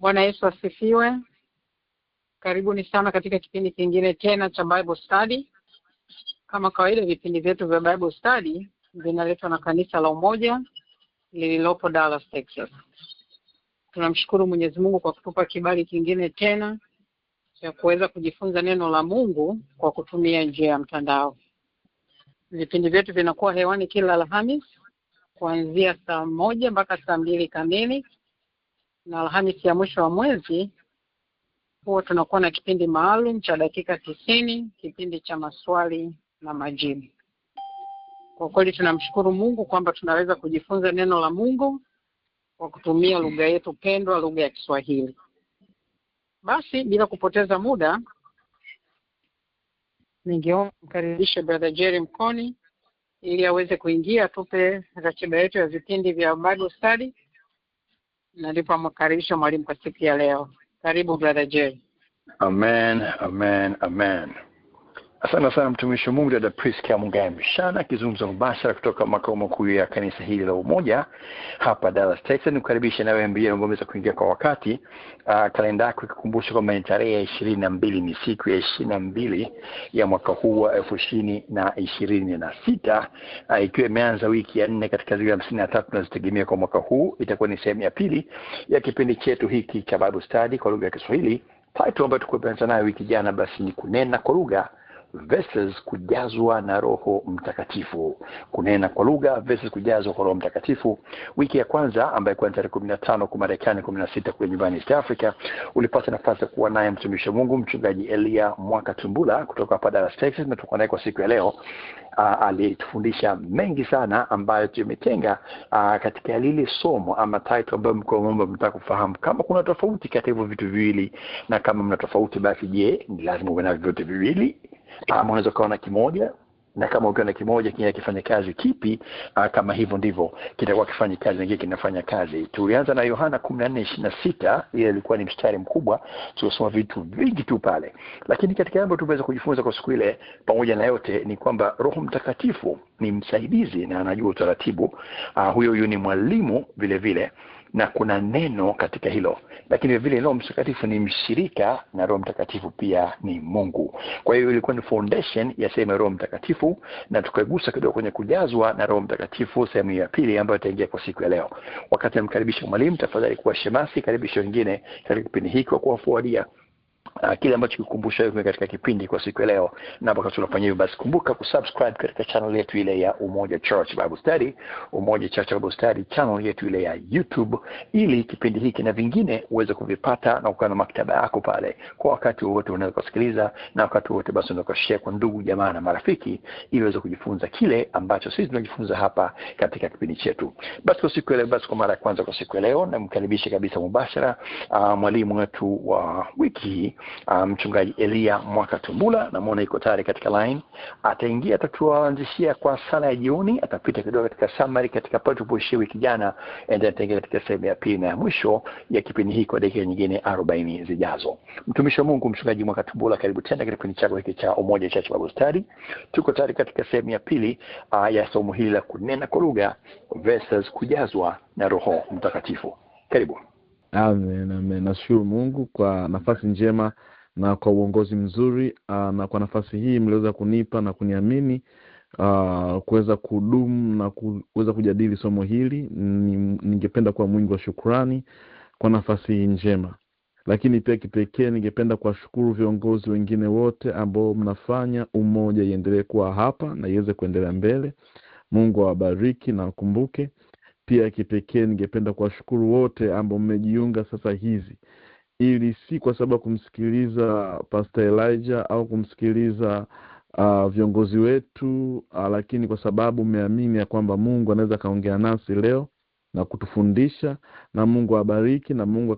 Bwana Yesu asifiwe. Karibuni sana katika kipindi kingine tena cha Bible Study. Kama kawaida vipindi vyetu vya Bible Study vinaletwa na kanisa la Umoja lililopo Dallas, Texas. Tunamshukuru Mwenyezi Mungu kwa kutupa kibali kingine tena cha kuweza kujifunza neno la Mungu kwa kutumia njia ya mtandao. Vipindi vyetu vinakuwa hewani kila Alhamisi kuanzia saa 1 mpaka saa 2 kamili, na Alhamisi ya mwisho wa mwezi huwa tunakuwa na kipindi maalum cha dakika 90, kipindi cha maswali na majibu. Kwa kweli tunamshukuru Mungu kwamba tunaweza kujifunza neno la Mungu kwa kutumia lugha yetu pendwa, lugha ya Kiswahili. Basi bila kupoteza muda, ningemkaribisha Brother Jerry Mkoni ili aweze kuingia tupe ratiba yetu ya vipindi vya Bible Study, na ndipo mkaribisha mwalimu kwa siku ya leo. Karibu Brother Jerry. Amen, amen, amen. Asante sana mtumishi wa Mungu dada Priska Mungai Mshana akizungumza mubashara kutoka makao makuu ya kanisa hili la Umoja hapa Dallas, Texas. Nikukaribisha nawe mbia ngomeza kuingia kwa wakati. Kalenda yako ikukumbusha kwamba ni tarehe 22 ni siku ya 22 ya mwaka huu wa 2026, ikiwa imeanza wiki ya 4 katika zile 53 tunazitegemea kwa mwaka huu. Itakuwa ni sehemu ya pili ya kipindi chetu hiki cha Bible Study kwa lugha ya Kiswahili. Title ambayo tukuanza nayo wiki jana basi ni kunena kwa lugha versus kujazwa na Roho Mtakatifu. Kunena kwa lugha versus kujazwa kwa Roho Mtakatifu. Wiki ya kwanza ambayo kwa tarehe 15 kwa Marekani, 16 kwa nyumbani East Africa, ulipata nafasi kuwa naye mtumishi wa Mungu mchungaji Elia Mwakatumbula kutoka hapa Dallas, Texas, na tuko naye kwa siku ya leo. Alitufundisha mengi sana ambayo tumetenga katika lile somo ama title ambayo mko mtaka kufahamu kama kuna tofauti kati ya hivyo vitu viwili, na kama mna tofauti basi je, ni lazima uwe na vyote viwili ama unaweza kuwa na kimoja, na kama ukiwa na kimoja kile kifanya kazi kipi? Kama hivyo ndivyo kitakuwa kifanya kazi na kile kinafanya kazi. Tulianza na Yohana 14:26, ile ilikuwa ni mstari mkubwa, tulisoma vitu vingi tu pale. Lakini katika mambo tumeweza kujifunza kwa siku ile pamoja na yote ni kwamba Roho Mtakatifu ni msaidizi na anajua utaratibu. Huyo ni mwalimu vile vile, na kuna neno katika hilo. Lakini vile Roho Mtakatifu ni mshirika na Roho Mtakatifu pia ni Mungu. Kwa hiyo ilikuwa ni foundation ya sehemu ya Roho Mtakatifu, na tukagusa kidogo kwenye kujazwa na Roho Mtakatifu sehemu ya pili ambayo itaingia kwa siku ya leo. Wakati namkaribisha mwalimu, tafadhali kuwa shemasi, karibisha wengine katika kipindi hiki kwa kuwafuadia kile ambacho kikukumbusha wewe katika kipindi kwa siku ya leo. Na wakati tunafanya hivyo basi kumbuka kusubscribe katika channel yetu ile ya Umoja Church Bible Study, Umoja Church Bible Study channel yetu ile ya YouTube, ili kipindi hiki na vingine uweze kuvipata na ukawa na maktaba yako pale kwa wakati wote unaweza kusikiliza, na wakati wote basi unaweza kushare kwa ndugu jamaa na marafiki ili uweze kujifunza kile ambacho sisi tunajifunza hapa katika kipindi chetu. Basi kwa siku ya leo, basi kwa mara ya kwanza kwa siku ya leo namkaribisha kabisa mubashara mwalimu wetu wa wiki hii, mchungaji Elia Mwakatumbula. Namuona yuko tayari katika line. Ataingia, atatuanzishia kwa sala ya jioni, atapita kidogo katika summary katika pale tulipoishia wiki jana, and ataingia katika sehemu ya pili na ya mwisho ya kipindi hiki kwa dakika nyingine 40 zijazo. Mtumishi wa Mungu mchungaji Mwakatumbula, karibu tena katika kipindi chako hiki cha Umoja Church Bible Study. Tuko tayari katika sehemu ya pili ya somo hili la kunena kwa lugha versus kujazwa na Roho Mtakatifu. Karibu. Amen, amen. Nashukuru Mungu kwa nafasi njema na kwa uongozi mzuri, na kwa nafasi hii mliweza kunipa na kuniamini kuweza kudumu na kuweza kujadili somo hili. Ningependa kuwa mwingi wa shukrani kwa nafasi hii njema. Lakini pia kipekee ningependa kuwashukuru viongozi wengine wote ambao mnafanya Umoja iendelee kuwa hapa na iweze kuendelea mbele. Mungu awabariki na akumbuke. Pia kipekee ningependa kuwashukuru wote ambao mmejiunga sasa hizi, ili si kwa sababu kumsikiliza Pastor Elijah au kumsikiliza viongozi wetu, lakini kwa sababu mmeamini ya kwamba Mungu anaweza kaongea nasi leo na kutufundisha. Na Mungu awabariki na Mungu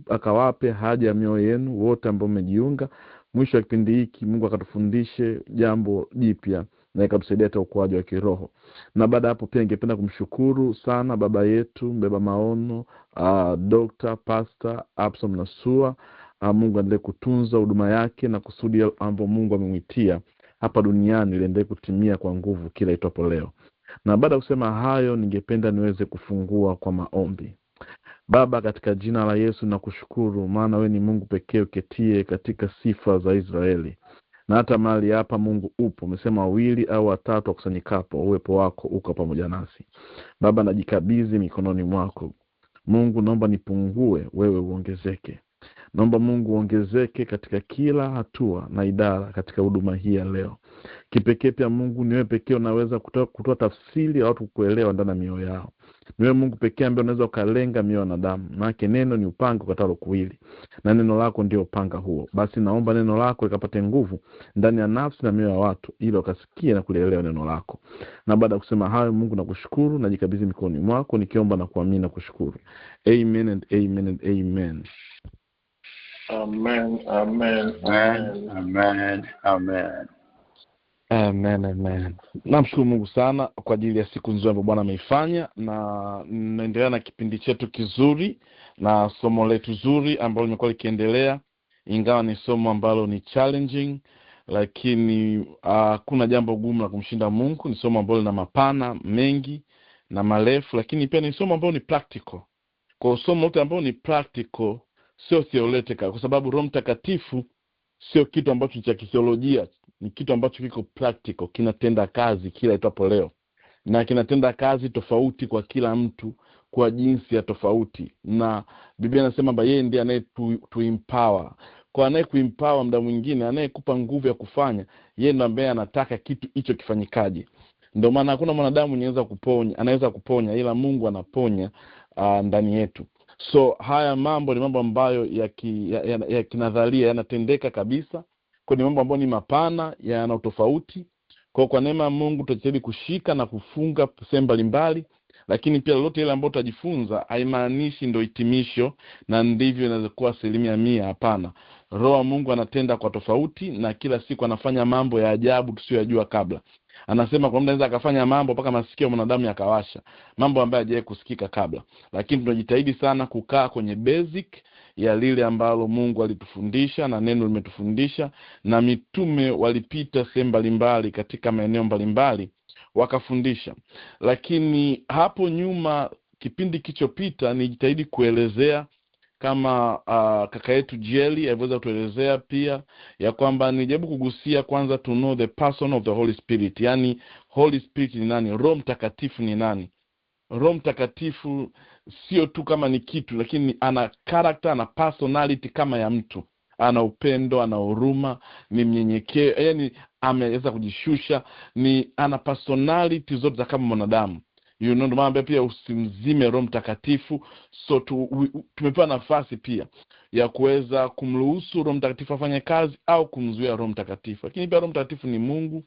akawape haja ya mioyo yenu wote ambao mmejiunga. Mwisho wa kipindi hiki Mungu akatufundishe jambo jipya na ikatusaidia hata ukuaji wa kiroho. Na baada hapo pia ningependa kumshukuru sana baba yetu mbeba maono, Dr. Pastor Absom Nasua. Mungu aendelee kutunza huduma yake na kusudi ambalo Mungu amemwitia hapa duniani liendelee kutimia kwa nguvu kila itwapo leo. Na baada kusema hayo, ningependa niweze kufungua kwa maombi. Baba, katika jina la Yesu nakushukuru, maana wewe ni Mungu pekee uketie katika sifa za Israeli. Na hata mahali hapa Mungu upo, umesema 2 au 3 wakusanyikapo, uwepo wako uko pamoja nasi. Baba, najikabidhi mikononi mwako. Mungu, naomba nipungue, wewe uongezeke. Naomba Mungu uongezeke katika kila hatua na idara katika huduma hii ya leo. Kipekee pia Mungu, ni wewe pekee unaweza kutoa tafsiri au kukuelewa ndani ya mioyo yao. Ni wewe Mungu pekee ambaye unaweza ukalenga mioyo na damu. Maana neno ni upanga ukatalo kuwili, na neno lako ndio upanga huo. Basi naomba neno lako likapate nguvu ndani ya nafsi na mioyo ya watu, ili wakasikie na kulielewa neno lako. Na baada ya kusema hayo, Mungu nakushukuru, najikabidhi mikononi mwako nikiomba na kuamini na kushukuru. Amen and amen and amen. Amen, amen, amen, Amen, amen. Amen, amen. Namshukuru Mungu sana kwa ajili ya siku nzuri ambayo Bwana ameifanya, na naendelea na kipindi chetu kizuri na somo letu zuri ambalo limekuwa likiendelea, ingawa ni somo ambalo ni challenging, lakini kuna jambo gumu la kumshinda Mungu. Ni somo ambalo lina mapana mengi na marefu, lakini pia ni somo ambalo ni practical. Kwa somo lote ambalo ni practical, sio theoretical, kwa sababu Roho Mtakatifu sio kitu ambacho cha kithiolojia, ni kitu ambacho kiko practical, kinatenda kazi kila itapo leo, na kinatenda kazi tofauti kwa kila mtu kwa jinsi ya tofauti. Na Biblia inasema kwamba yeye ndiye anaye to empower. Kwa anaye kuempower muda mwingine, anayekupa nguvu ya kufanya, yeye ndiye ambaye anataka kitu hicho kifanyikaje. Ndio maana hakuna mwanadamu anaweza kuponya ila Mungu anaponya ndani yetu. So haya mambo ni mambo ambayo ya kinadharia yanatendeka kabisa. Kwa ni mambo ambayo ni mapana, yana utofauti. Kwa neema ya Mungu tutajitahidi kushika na kufunga sehemu mbalimbali, lakini pia lolote ile ambayo tutajifunza haimaanishi ndio hitimisho na ndivyo inaweza kuwa 100%. Hapana. Roho wa Mungu anatenda kwa tofauti, na kila siku anafanya mambo ya ajabu tusiyojua kabla. Anasema kwa mtu anaweza akafanya mambo mpaka masikio ya mwanadamu yakawasha, mambo ambayo hajawahi kusikika kabla. Lakini tunajitahidi sana kukaa kwenye basic ya lile ambalo Mungu alitufundisha na neno limetufundisha, na mitume walipita sehemu mbalimbali katika maeneo mbalimbali wakafundisha. Lakini hapo nyuma, kipindi kilichopita, nijitahidi kuelezea kama kaka yetu Jelly aliweza kutuelezea pia ya kwamba nijaribu kugusia kwanza to know the person of the Holy Spirit. Yani Holy Spirit ni nani? Roho Mtakatifu ni nani? Roho Mtakatifu sio tu kama ni kitu, lakini ana character na personality kama ya mtu. Ana upendo, ana huruma, ni mnyenyekevu, yani ameweza kujishusha, ana personality zote za kama mwanadamu. Ndio maana pia usimzime Roho Mtakatifu. So tumepewa nafasi pia ya kuweza kumruhusu Roho Mtakatifu afanye kazi au kumzuia Roho Mtakatifu. Lakini pia Roho Mtakatifu ni Mungu,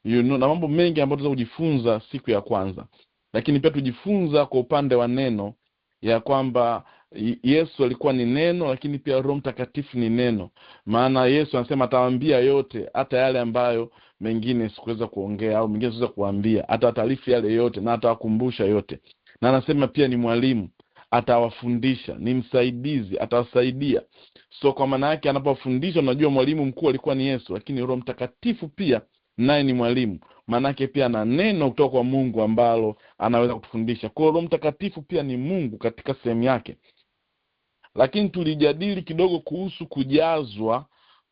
na mambo mengi ambayo tunaweza kujifunza siku ya kwanza. Lakini pia tujifunza kwa upande wa neno ya kwamba Yesu alikuwa ni neno, lakini pia Roho Mtakatifu ni neno. Maana Yesu anasema atawaambia yote, hata yale ambayo mengine sikuweza kuongea au mengine siweza kuambia, atawataarifu yale yote na atawakumbusha yote. Na anasema pia ni mwalimu, atawafundisha, ni msaidizi, atawasaidia. So kwa maana yake anapofundisha, unajua mwalimu mkuu alikuwa ni Yesu, lakini Roho Mtakatifu pia naye ni mwalimu. Maana yake pia na neno kutoka kwa Mungu ambalo anaweza kutufundisha. Kwa Roho Mtakatifu pia ni Mungu katika sehemu yake. Lakini tulijadili kidogo kuhusu kujazwa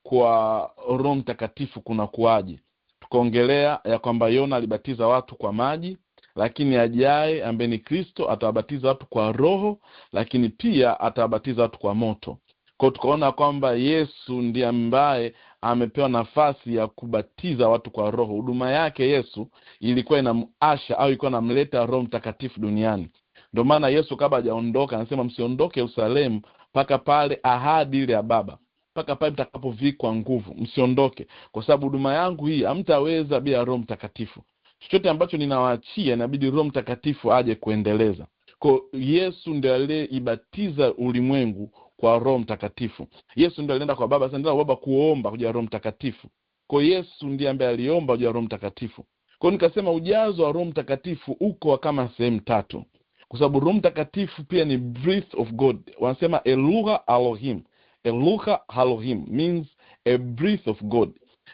kwa Roho Mtakatifu kuna kuaje. Tukaongelea ya kwamba Yona alibatiza watu kwa maji, lakini ajaye ambaye ni Kristo atawabatiza watu kwa Roho, lakini pia atawabatiza watu kwa moto. Kwa tukaona kwamba Yesu ndiye ambaye amepewa nafasi ya kubatiza watu kwa Roho. Huduma yake Yesu ilikuwa inamasha au ilikuwa inamleta Roho Mtakatifu duniani. Ndio maana Yesu kabla hajaondoka anasema msiondoke Yerusalemu mpaka pale ahadi ile ya Baba, mpaka pale mtakapovikwa nguvu, msiondoke. Kwa sababu huduma yangu hii hamtaweza bila Roho Mtakatifu. Chochote ambacho ninawaachia inabidi Roho Mtakatifu aje kuendeleza. Kwa Yesu ndiye aliyeibatiza ulimwengu kwa Roho Mtakatifu. Yesu ndiye alienda kwa Baba, sasa ndio Baba kuomba kuja Roho Mtakatifu. Kwa Yesu ndiye ambaye aliomba kuja Roho Mtakatifu. Kwa nikasema ujazo wa Roho Mtakatifu uko kama sehemu 3. Kwa sababu Roho Mtakatifu pia ni breath of God. Wanasema Eluha Elohim. Eluha Elohim means a breath of God.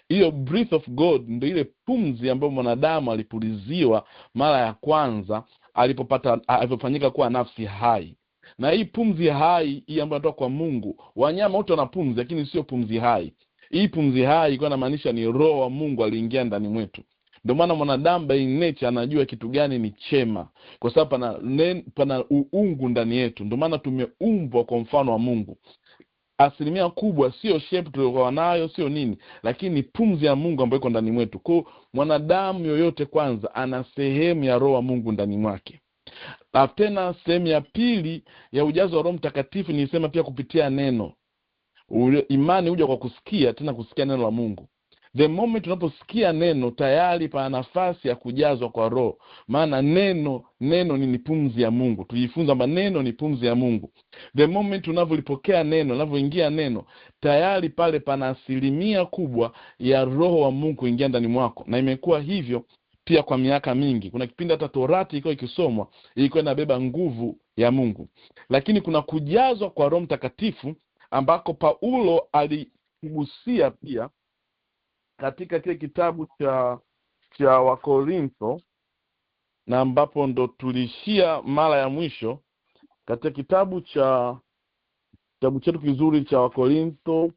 Hiyo breath of God ndio ile pumzi ambayo mwanadamu alipuliziwa mara ya kwanza alipofanyika kuwa nafsi hai. Na hii pumzi hai hii ambayo inatoka kwa Mungu, wanyama wote wana pumzi lakini sio pumzi hai. Hii pumzi hai ilikuwa inamaanisha ni roho wa Mungu aliingia ndani mwetu. Ndio maana mwanadamu by nature anajua kitu gani ni chema, kwa sababu pana uungu ndani yetu. Ndio maana tumeumbwa kwa mfano wa Mungu. Asilimia kubwa sio shape tuliokuwa nayo, sio nini, lakini pumzi ya Mungu ambayo iko ndani mwetu. Kwa mwanadamu yoyote kwanza ana sehemu ya roho wa Mungu ndani mwake. Na tena sehemu ya pili ya ujazo wa Roho Mtakatifu nilisema pia kupitia neno. Imani huja kwa kusikia, tena kusikia neno la Mungu. The moment tunaposikia neno tayari pana nafasi ya kujazwa kwa roho. Maana neno ni pumzi ya Mungu. Tujifunza maneno ni pumzi ya Mungu. The moment tunavyolipokea neno, tunavyoingia neno, tayari pale pana asilimia kubwa ya roho wa Mungu kuingia ndani mwako. Na imekuwa hivyo pia kwa miaka mingi. Kuna kipindi hata Torati ilikuwa ikisomwa, ilikuwa inabeba nguvu ya Mungu. Lakini kuna kujazwa kwa Roho Mtakatifu ambako Paulo aligusia pia katika kile kitabu cha Wakorintho, na ambapo ndo tulishia mara ya mwisho katika kitabu chetu kizuri cha Wakorintho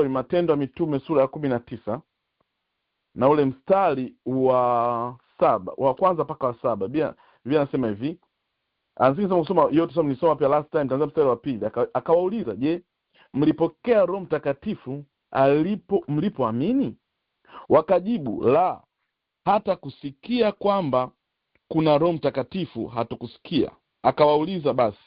Matendo ya Mitume sura ya 19 na ule mstari wa 7 wa kwanza mpaka wa 7. Biblia inasema hivi. Anzisema kusoma yote, sasa nilisoma pia last time, tanza mstari wa 2. Akawauliza, "Je, mlipokea Roho Mtakatifu mlipoamini?" Wakajibu, "La, hata kusikia kwamba kuna Roho Mtakatifu hatukusikia." Akawauliza, "Basi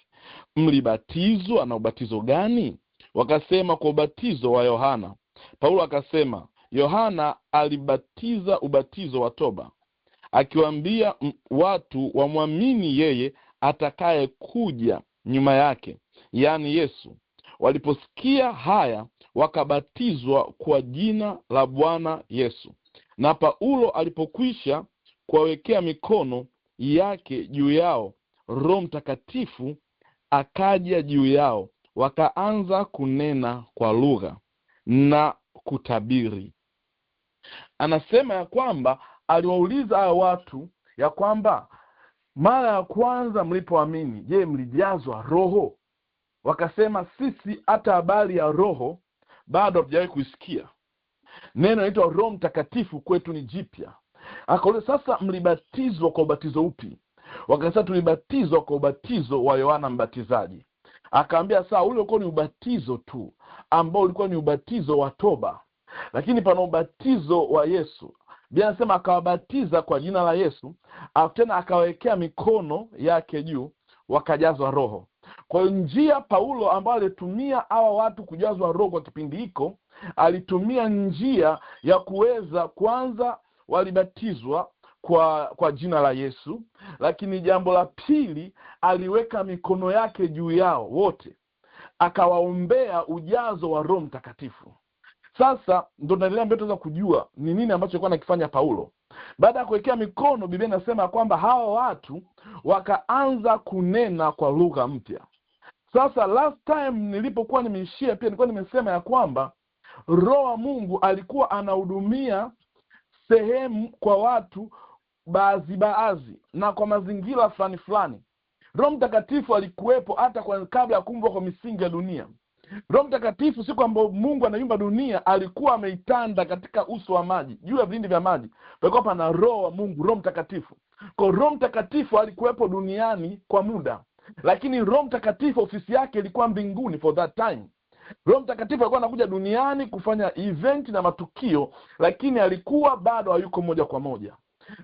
mlibatizwa na ubatizo gani?" Wakasema, "Kwa ubatizo wa Yohana." Paulo akasema, "Yohana alibatiza ubatizo wa toba, akiwaambia watu wamwamini yeye atakaye kuja nyuma yake, yani Yesu. Waliposikia haya wakabatizwa kwa jina la Bwana Yesu. Na Paulo alipokwisha kuwawekea mikono yake juu yao, Roho Mtakatifu akaja juu yao, wakaanza kunena kwa lugha na kutabiri. Anasema ya kwamba aliwauliza hao watu ya kwamba mara ya kwanza mlipoamini, je, mlijazwa roho? Wakasema, "Sisi hata habari ya roho bado hatujawahi kuisikia. Neno linaloitwa Roho Mtakatifu kwetu ni jipya." Akauliza, "Sasa mlibatizwa kwa ubatizo upi?" Wakasema, "Tulibatizwa kwa ubatizo wa Yohana Mbatizaji." Akaambia, "Sawa, ule ulikuwa ni ubatizo tu ambao ulikuwa ni ubatizo wa toba, lakini pana ubatizo wa Yesu." Biblia inasema akawabatiza kwa jina la Yesu, tena akawekea mikono yake juu, wakajazwa roho. Kwa hiyo njia Paulo ambayo alitumia hawa watu kujazwa roho kwa kipindi hiko, alitumia njia ya kuweza, kwanza walibatizwa kwa jina la Yesu, lakini jambo la pili aliweka mikono yake juu yao wote, akawaombea ujazo wa Roho Mtakatifu. Sasa ndo naendelea mbele tuweza kujua ni nini ambacho alikuwa anakifanya Paulo. Baada ya kuwekea mikono, Biblia inasema kwamba hawa watu wakaanza kunena kwa lugha mpya. Sasa last time nilipokuwa nimeishia pia nilikuwa nimesema ya kwamba Roho wa Mungu alikuwa anahudumia sehemu kwa watu baadhi na kwa mazingira fulani fulani. Roho Mtakatifu alikuwepo hata kabla ya kuumbwa kwa misingi ya dunia. Roho Mtakatifu siku ambayo Mungu anaumba dunia alikuwa ameitanda katika uso wa maji, juu ya vilindi vya maji palikuwa pana Roho wa Mungu, Roho Mtakatifu. Kwa Roho Mtakatifu alikuwepo duniani kwa muda, lakini Roho Mtakatifu ofisi yake ilikuwa mbinguni for that time. Roho Mtakatifu alikuwa anakuja duniani kufanya event na matukio, lakini alikuwa bado hayuko moja kwa moja.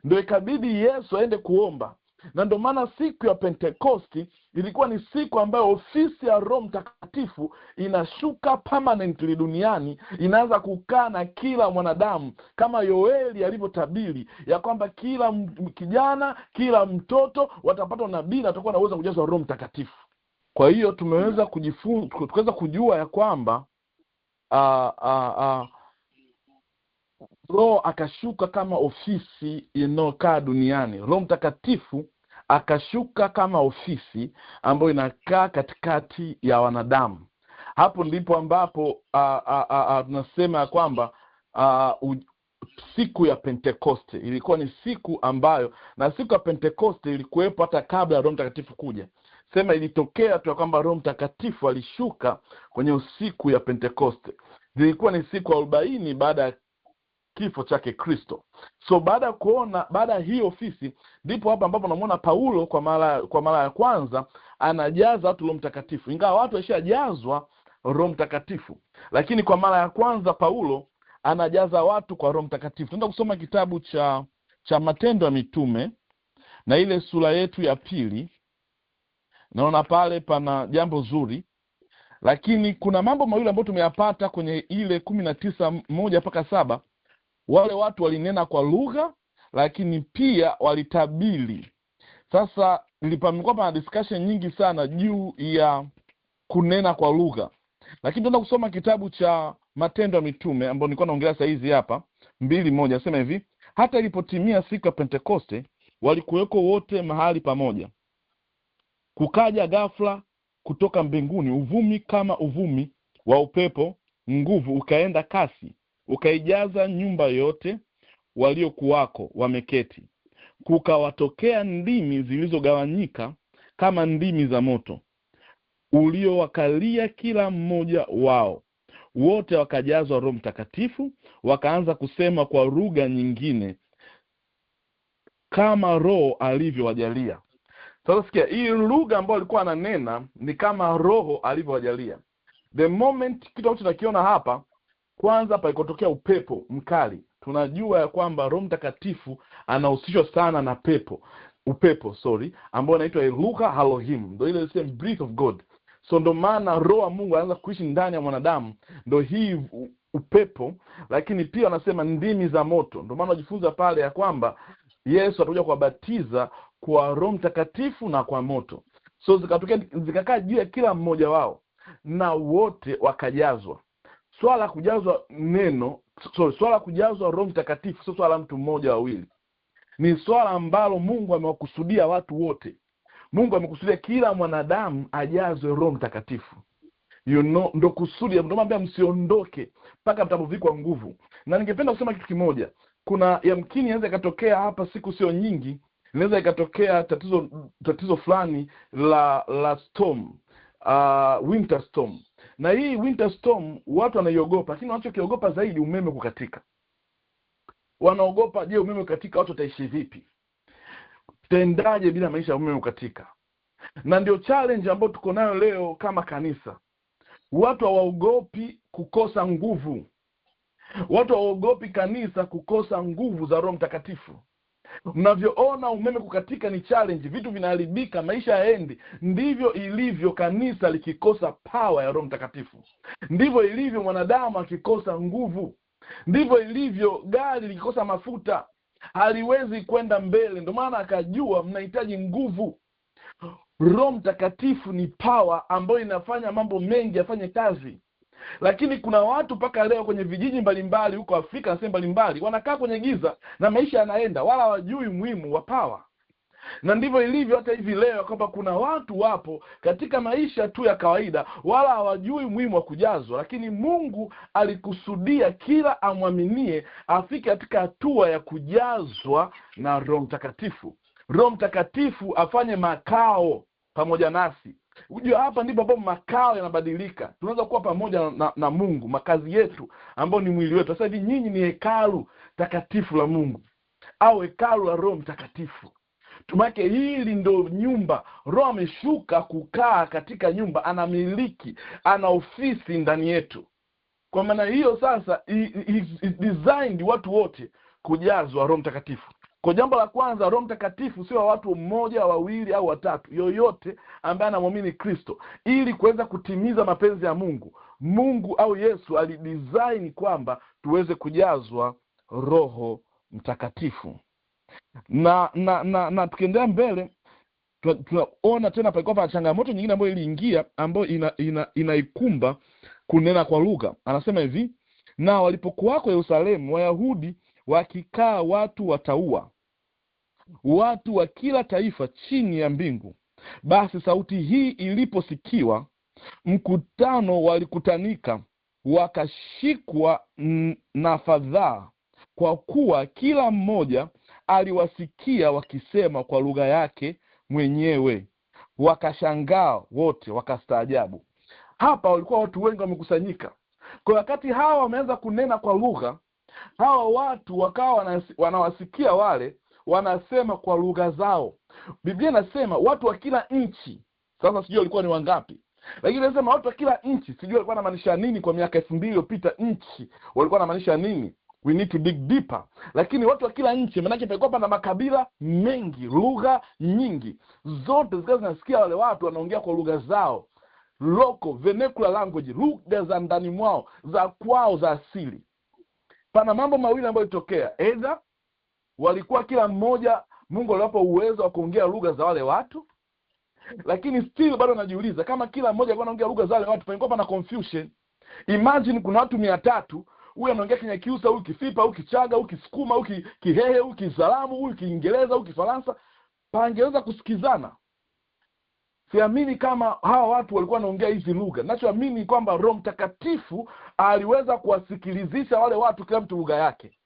Ndio ikabidi Yesu aende kuomba. Na ndio maana siku ya Pentekosti ilikuwa ni siku ambayo ofisi ya Roho Mtakatifu inashuka permanently duniani, inaanza kukaa na kila mwanadamu, kama Yoeli alivyotabiri ya kwamba kila kijana, kila mtoto watapata nabii na watakuwa na uwezo kujazwa Roho Mtakatifu. Kwa hiyo tumeweza tukaweza kujua ya kwamba Roho akashuka kama ofisi inayokaa duniani. Roho Mtakatifu akashuka kama ofisi ambayo inakaa katikati ya wanadamu. Hapo ndipo ambapo tunasema kwamba siku ya Pentekoste. Ilikuwa ni siku ambayo, na siku ya Pentekoste ilikuwepo hata kabla ya Roho Mtakatifu kuja. Sema ilitokea tu kwamba Roho Mtakatifu alishuka kwenye usiku ya Pentekoste. Zilikuwa ni siku 40 baada ya kifo chake Kristo. So baada ya hii ofisi, ndipo hapa ambapo namuona Paulo kwa mara ya kwanza anajaza watu Roho Mtakatifu. Ingawa watu washajazwa Roho Mtakatifu, lakini kwa mara ya kwanza Paulo anajaza watu kwa Roho Mtakatifu. Tunaenda kusoma kitabu cha Matendo ya Mitume na ile sura yetu ya 2. Naona pale pana jambo zuri, lakini kuna mambo mawili ambayo tumeyapata kwenye ile 19:1 mpaka 7. Wale watu walinena kwa lugha, lakini pia walitabiri. Sasa nilipamekuwa pana discussion nyingi sana juu ya kunena kwa lugha. Lakini tunaenda kusoma kitabu cha Matendo ya Mitume ambao nilikuwa naongelea saa hizi hapa 2:1. Nasema hivi: hata ilipotimia siku ya Pentekoste, walikuweko wote mahali pamoja. Kukaja ghafla kutoka mbinguni uvumi kama uvumi wa upepo, nguvu ukaenda kasi, ukaijaza nyumba yote waliokuwako wameketi. Kukawatokea ndimi zilizogawanyika kama ndimi za moto, uliowakalia kila mmoja wao. Wote wakajazwa Roho Mtakatifu, wakaanza kusema kwa lugha nyingine kama Roho alivyowajalia. Sasa sikia, hii lugha ambayo alikuwa ananena ni kama Roho alivyowajalia. The moment kitu ambacho tunakiona hapa, kwanza palikotokea upepo mkali. Tunajua ya kwamba Roho Mtakatifu anahusishwa sana na upepo ambao inaitwa Ruach Elohim, ndio ile same breath of God. So ndo maana Roho wa Mungu anaanza kuishi ndani ya mwanadamu, ndio hii upepo. Lakini pia anasema ndimi za moto. Ndio maana unajifunza pale ya kwamba Yesu atakuja kuwabatiza kwa Roho Mtakatifu na kwa moto. So zikakaa juu ya kila mmoja wao, na wote wakajazwa. Swala kujazwa swala kujazwa Roho Mtakatifu sio swala mtu mmoja wawili. Ni swala ambalo Mungu amewakusudia watu wote. Mungu amekusudia kila mwanadamu ajazwe Roho Mtakatifu. Ndo kusudi, ndo mwambia msiondoke mpaka mtapovikwa nguvu. Na ningependa kusema kitu kimoja. Kuna yamkini inaweza ikatokea hapa siku sio nyingi, inaweza ikatokea tatizo fulani la storm, winter storm. Na hii winter storm watu wanaiogopa, lakini wanachokiogopa zaidi umeme kukatika. Wanaogopa, je, umeme kukatika watu wataishi vipi? Tendaje bila maisha ya umeme kukatika? Na ndio challenge ambayo tuko nayo leo kama kanisa. Watu hawaogopi kukosa nguvu. Watu hawaogopi kanisa kukosa nguvu za Roho Mtakatifu. Mnavyoona umeme kukatika ni challenge, vitu vinaharibika, maisha yaendi. Ndivyo ilivyo kanisa likikosa power ya Roho Mtakatifu. Ndivyo ilivyo mwanadamu akikosa nguvu. Ndivyo ilivyo gari likikosa mafuta, haliwezi kwenda mbele. Ndio maana akajua mnahitaji nguvu. Roho Mtakatifu ni power ambayo inafanya mambo mengi yafanye kazi. Lakini kuna watu mpaka leo kwenye vijiji mbalimbali huko Afrika na sehemu mbalimbali wanakaa kwenye giza na maisha yanaenda, wala hawajui muhimu wa power. Na ndivyo ilivyo hata hivi leo, kwamba kuna watu wapo katika maisha tu ya kawaida wala hawajui muhimu wa kujazwa. Lakini Mungu alikusudia kila amwaminie afike katika hatua ya kujazwa na Roho Mtakatifu. Roho Mtakatifu afanye makao pamoja nasi. Unajua hapa ndipo ambapo makao yanabadilika. Tunaweza kuwa pamoja na Mungu, makazi yetu ambao ni mwili wetu. Sasa hivi nyinyi ni hekalu takatifu la Mungu au hekalu la Roho Mtakatifu. Tumake hili ndo nyumba. Roho ameshuka kukaa katika nyumba, anamiliki, ana ofisi ndani yetu. Kwa maana hiyo sasa is designed watu wote kujazwa Roho Mtakatifu. Kwa jambo la kwanza, Roho Mtakatifu sio watu mmoja, wawili au watatu. Yoyote ambaye anamwamini Kristo ili kuweza kutimiza mapenzi ya Mungu. Mungu au Yesu alidesign kwamba tuweze kujazwa Roho Mtakatifu. Na tukiendelea mbele tunaona tena palikuwa pana changamoto nyingine ambayo iliingia, ambayo inaikumba kunena kwa lugha. Anasema hivi: na walipokuwako Yerusalemu Wayahudi wakikaa watu wataua, watu wa kila taifa chini ya mbingu. Basi sauti hii iliposikiwa, mkutano walikutanika, wakashikwa na fadhaa, kwa kuwa kila mmoja aliwasikia wakisema kwa lugha yake mwenyewe. Wakashangaa wote, wakastaajabu. Hapa walikuwa watu wengi wamekusanyika. Kwa wakati hawa wameanza kunena kwa lugha, hawa watu wakawa wanawasikia wale wanasema kwa lugha zao. Biblia inasema watu wa kila nchi. Sasa sijui walikuwa ni wangapi, lakini inasema watu wa kila nchi. Sijui walikuwa wanamaanisha nini kwa miaka 2000 iliyopita. Nchi walikuwa wanamaanisha nini? We need to dig deeper. Lakini watu wa kila nchi, maana yake palikuwa na makabila mengi, lugha nyingi, zote zikawa zinasikia wale watu wanaongea kwa lugha zao, local vernacular language, lugha za ndani mwao, za kwao, za asili. Pana mambo mawili ambayo yalitokea. Either walikuwa kila mmoja Mungu aliwapa uwezo wa kuongea lugha za wale watu, lakini still bado najiuliza kama kila mmoja alikuwa anaongea lugha za wale watu, palikuwa pana confusion. Imagine kuna watu 300, huyu anaongea Kinyakyusa, huyu Kifipa, huyu Kichaga, huyu Kisukuma, huyu Kihehe, huyu Kizalamu, huyu Kiingereza, huyu Kifaransa, pangeweza kusikizana? Siamini kama hawa watu walikuwa wanaongea hizi lugha. Ninachoamini kwamba Roho Mtakatifu aliweza kuwasikilizisha wale watu kila mtu lugha yake.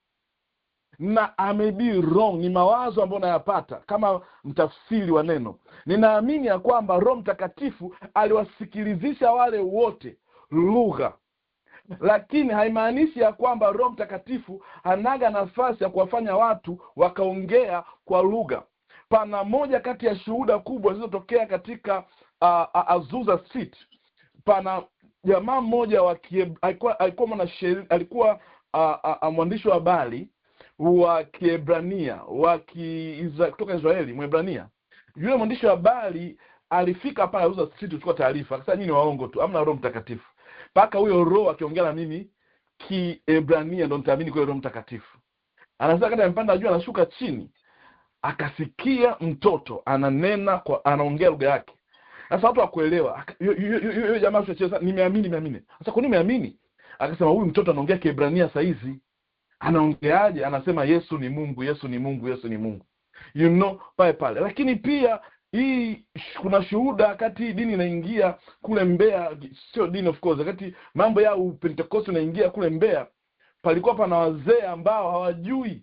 Na maybe wrong, ni mawazo ambayo nayapata kama mtafsiri wa neno. Ninaamini ya kwamba Roho Mtakatifu aliwasikilizisha wale wote lugha. Lakini haimaanishi ya kwamba Roho Mtakatifu hanaga nafasi ya kuwafanya watu wakaongea kwa lugha. Pana moja kati ya shuhuda kubwa zilizotokea katika Azusa Street. Pana jamaa mmoja alikuwa mwandishi wa habari wa Kiebrania kutoka Israeli, Mwebrania. Yule mwandishi wa habari alifika pale Azusa Street kuchukua taarifa. Akasema nyinyi waongo tu, hamna Roho Mtakatifu. Paka huyo Roho akiongea na mimi Kiebrania ndo nitaamini kwa Roho Mtakatifu. Anasema kama mpanda juu anashuka chini, akasikia mtoto ananena anaongea lugha yake. Sasa watu wakuelewa. Yule jamaa anacheza nimeamini. Sasa kwa nini umeamini? Akasema huyu mtoto anaongea Kiebrania saa hizi. Anaongeaje? Anasema Yesu ni Mungu, Yesu ni Mungu, Yesu ni Mungu. You know, pale. Lakini pia hii kuna shuhuda wakati dini inaingia kule Mbeya, sio dini of course, wakati mambo ya Pentecost inaingia kule Mbeya, palikuwa pana wazee ambao hawajui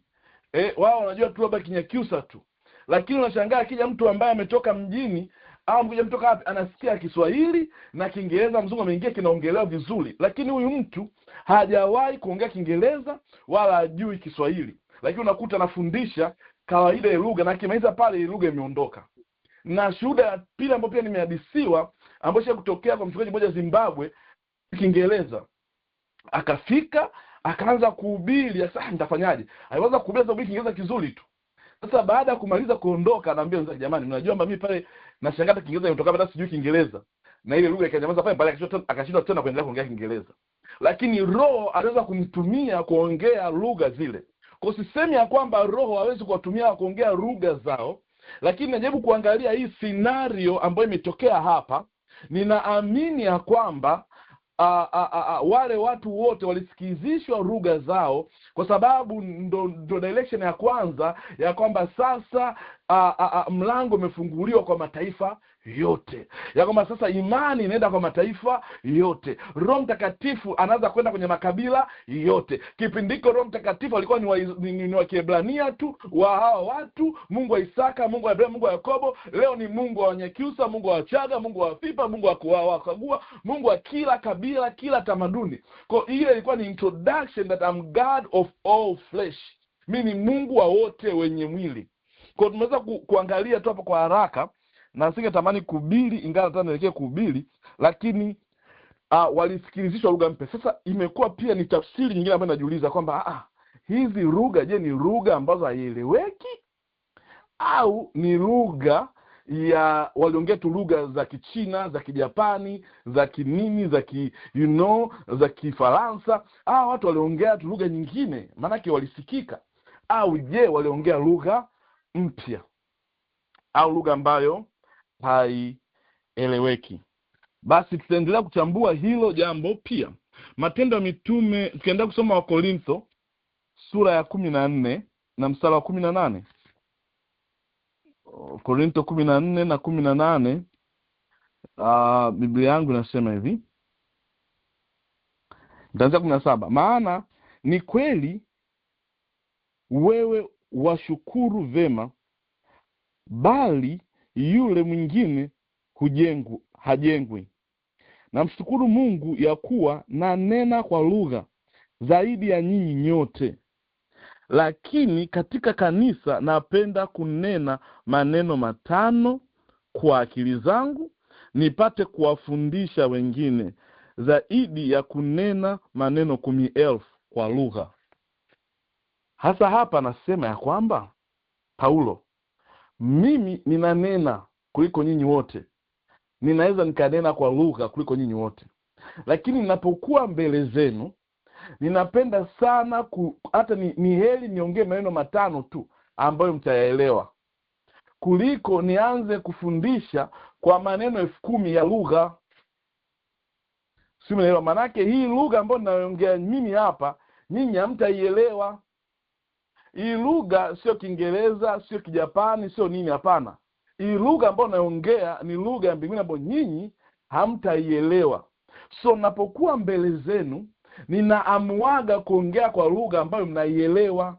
wao wanajua tu labda Kinyakyusa tu. Lakini unashangaa akija mtu ambaye ametoka mjini au mkuja mtoka wapi, anasikia Kiswahili na Kiingereza, mzungu ameingia kinaongelewa vizuri, lakini huyu mtu hajawahi kuongea Kiingereza wala hajui Kiswahili. Lakini unakuta anafundisha kawaida ya lugha, na kimaliza pale lugha imeondoka. Na shuhuda ya pili ambayo pia nimehadisiwa, ambayo kutokea kwa mchungaji mmoja Zimbabwe, Kiingereza. Akafika akaanza kuhubiri. Sasa nitafanyaje? Alianza kuhubiri sababu Kiingereza kizuri tu. Sasa baada ya kumaliza kuondoka, anaambia jamani, mnajua mimi pale nashangaa Kiingereza imetoka hata sijui Kiingereza. Na ile lugha ikanyamaza pale akashindwa tena kuendelea kuongea Kiingereza. Lakini Roho anaweza kumtumia kuongea lugha zile. Kwa sisemi ya kwamba Roho hawezi kuwatumia kuongea lugha zao, lakini najaribu kuangalia hii scenario ambayo imetokea hapa. Ninaamini ya kwamba wale watu wote walisikizishwa lugha zao, kwa sababu ndo direction ya kwanza ya kwamba sasa mlango umefunguliwa kwa mataifa yote, ya kwamba sasa imani inaenda kwa mataifa yote. Roho Mtakatifu anaanza kwenda kwenye makabila yote. Kipindiko Roho Mtakatifu alikuwa ni wa Kiebrania tu, wa hawa watu, Mungu wa Isaka, Mungu wa Abrahamu, Mungu wa Yakobo. Leo ni Mungu wa Wanyakyusa, Mungu wa Wachaga, Mungu wa Fipa, Mungu wa Kagua, Mungu wa kila kabila, kila tamaduni. Kwa ile ilikuwa ni introduction that I'm God of all flesh. Mimi ni Mungu wa wote wenye mwili. Kwa tumeweza kuangalia tu hapo kwa haraka, na singetamani kuhubiri ingawa nataka nielekee kuhubiri, lakini walisikilizishwa lugha mpya. Sasa imekuwa pia ni tafsiri nyingine ambayo najiuliza kwamba hizi lugha, je, ni lugha ambazo haieleweki au ni lugha ya waliongea tu lugha za Kichina, za Kijapani, za kinini, za Kifaransa? Watu waliongea tu lugha nyingine maana yake walisikika? Au je, waliongea lugha mpya au lugha ambayo haieleweki? Basi tutaendelea kuchambua hilo jambo pia. Matendo ya Mitume, tukienda kusoma Wakorintho sura ya 14 na mstari wa 18. Korintho 14 na 18, Biblia yangu inasema hivi. Nitaanza 17. Maana ni kweli wewe washukuru vema, bali yule mwingine hajengwi. Na mshukuru Mungu ya kuwa na nena kwa lugha zaidi ya nyinyi nyote. Lakini katika kanisa napenda kunena maneno 5 kwa akili zangu, nipate kuwafundisha wengine, zaidi ya kunena maneno 10,000 kwa lugha. Hasa hapa nasema ya kwamba Paulo, mimi ninanena kuliko nyinyi wote, ninaweza nikanena kwa lugha kuliko nyinyi wote, lakini ninapokuwa mbele zenu ninapenda sana hata ni heri niongee maneno 5 tu ambayo mtayaelewa, kuliko nianze kufundisha kwa maneno 10,000 ya lugha. Si mnaelewa? Manake hii lugha ambayo ninaongea mimi hapa nyinyi hamtaielewa. Hii lugha sio Kiingereza, sio Kijapani, sio nini, hapana. Hii lugha ambayo naongea ni lugha ya mbinguni ambayo nyinyi hamtaielewa. So napokuwa mbele zenu ninaamuaga kuongea kwa lugha ambayo mnaielewa.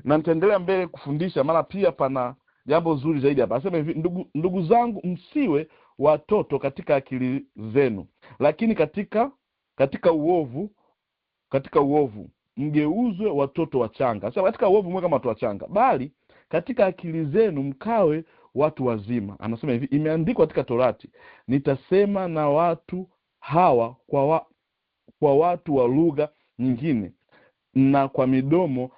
Na nitaendelea mbele kufundisha, maana pia pana jambo zuri zaidi hapa. Anasema hivi, ndugu zangu, msiwe watoto katika akili zenu, lakini katika uovu mgeuzwe watoto wachanga. Sasa katika uovu mwe kama watu wachanga, bali katika akili zenu mkawe watu wazima. Anasema hivi, imeandikwa katika Torati, nitasema na watu hawa kwa watu wa lugha nyingine na kwa midomo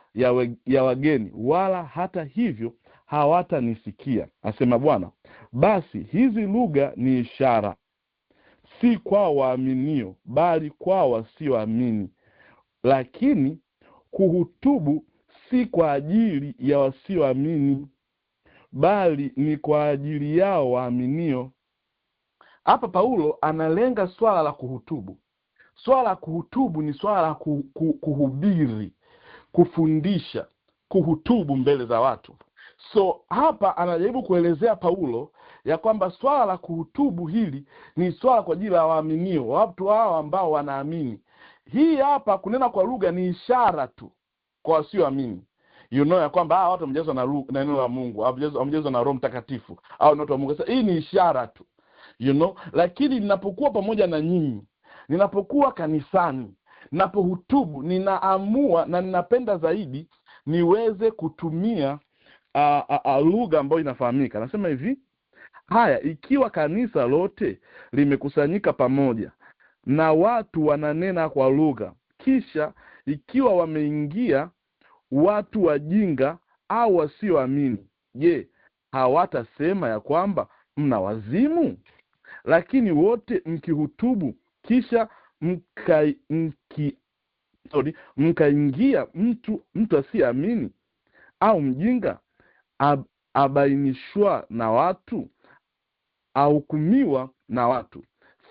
ya wageni, wala hata hivyo hawatanisikia, asema Bwana. Basi hizi lugha ni ishara, si kwa waaminio, bali kwa wasioamini. Lakini kuhutubu si kwa ajili ya wasioamini, bali ni kwa ajili yao waaminio. Hapa Paulo analenga swala la kuhutubu. Swala la kuhutubu ni swala la kuhubiri, kufundisha, kuhutubu mbele za watu. So hapa anajaribu kuelezea Paulo ya kwamba swala la kuhutubu hili ni swala kwa ajili ya waaminio, watu hao ambao wanaamini. Hii hapa kunena kwa lugha ni ishara tu kwa wasioamini. Ya kwamba watu wamejazwa na neno la Mungu, wamejazwa na Roho Mtakatifu, au watu wa Mungu. Sasa hii ni ishara tu. Lakini ninapokuwa pamoja na nyinyi, ninapokuwa kanisani, ninapohutubu, ninaamua na ninapenda zaidi niweze kutumia lugha ambayo inafahamika. Nasema hivi, haya, ikiwa kanisa lote limekusanyika pamoja na watu wananena kwa lugha, kisha ikiwa wameingia watu wajinga au wasioamini, je, hawatasema ya kwamba mna wazimu? Lakini wote mkihutubu, kisha mkaingia mtu asiamini au mjinga, abainishwa na watu, ahukumiwa na watu.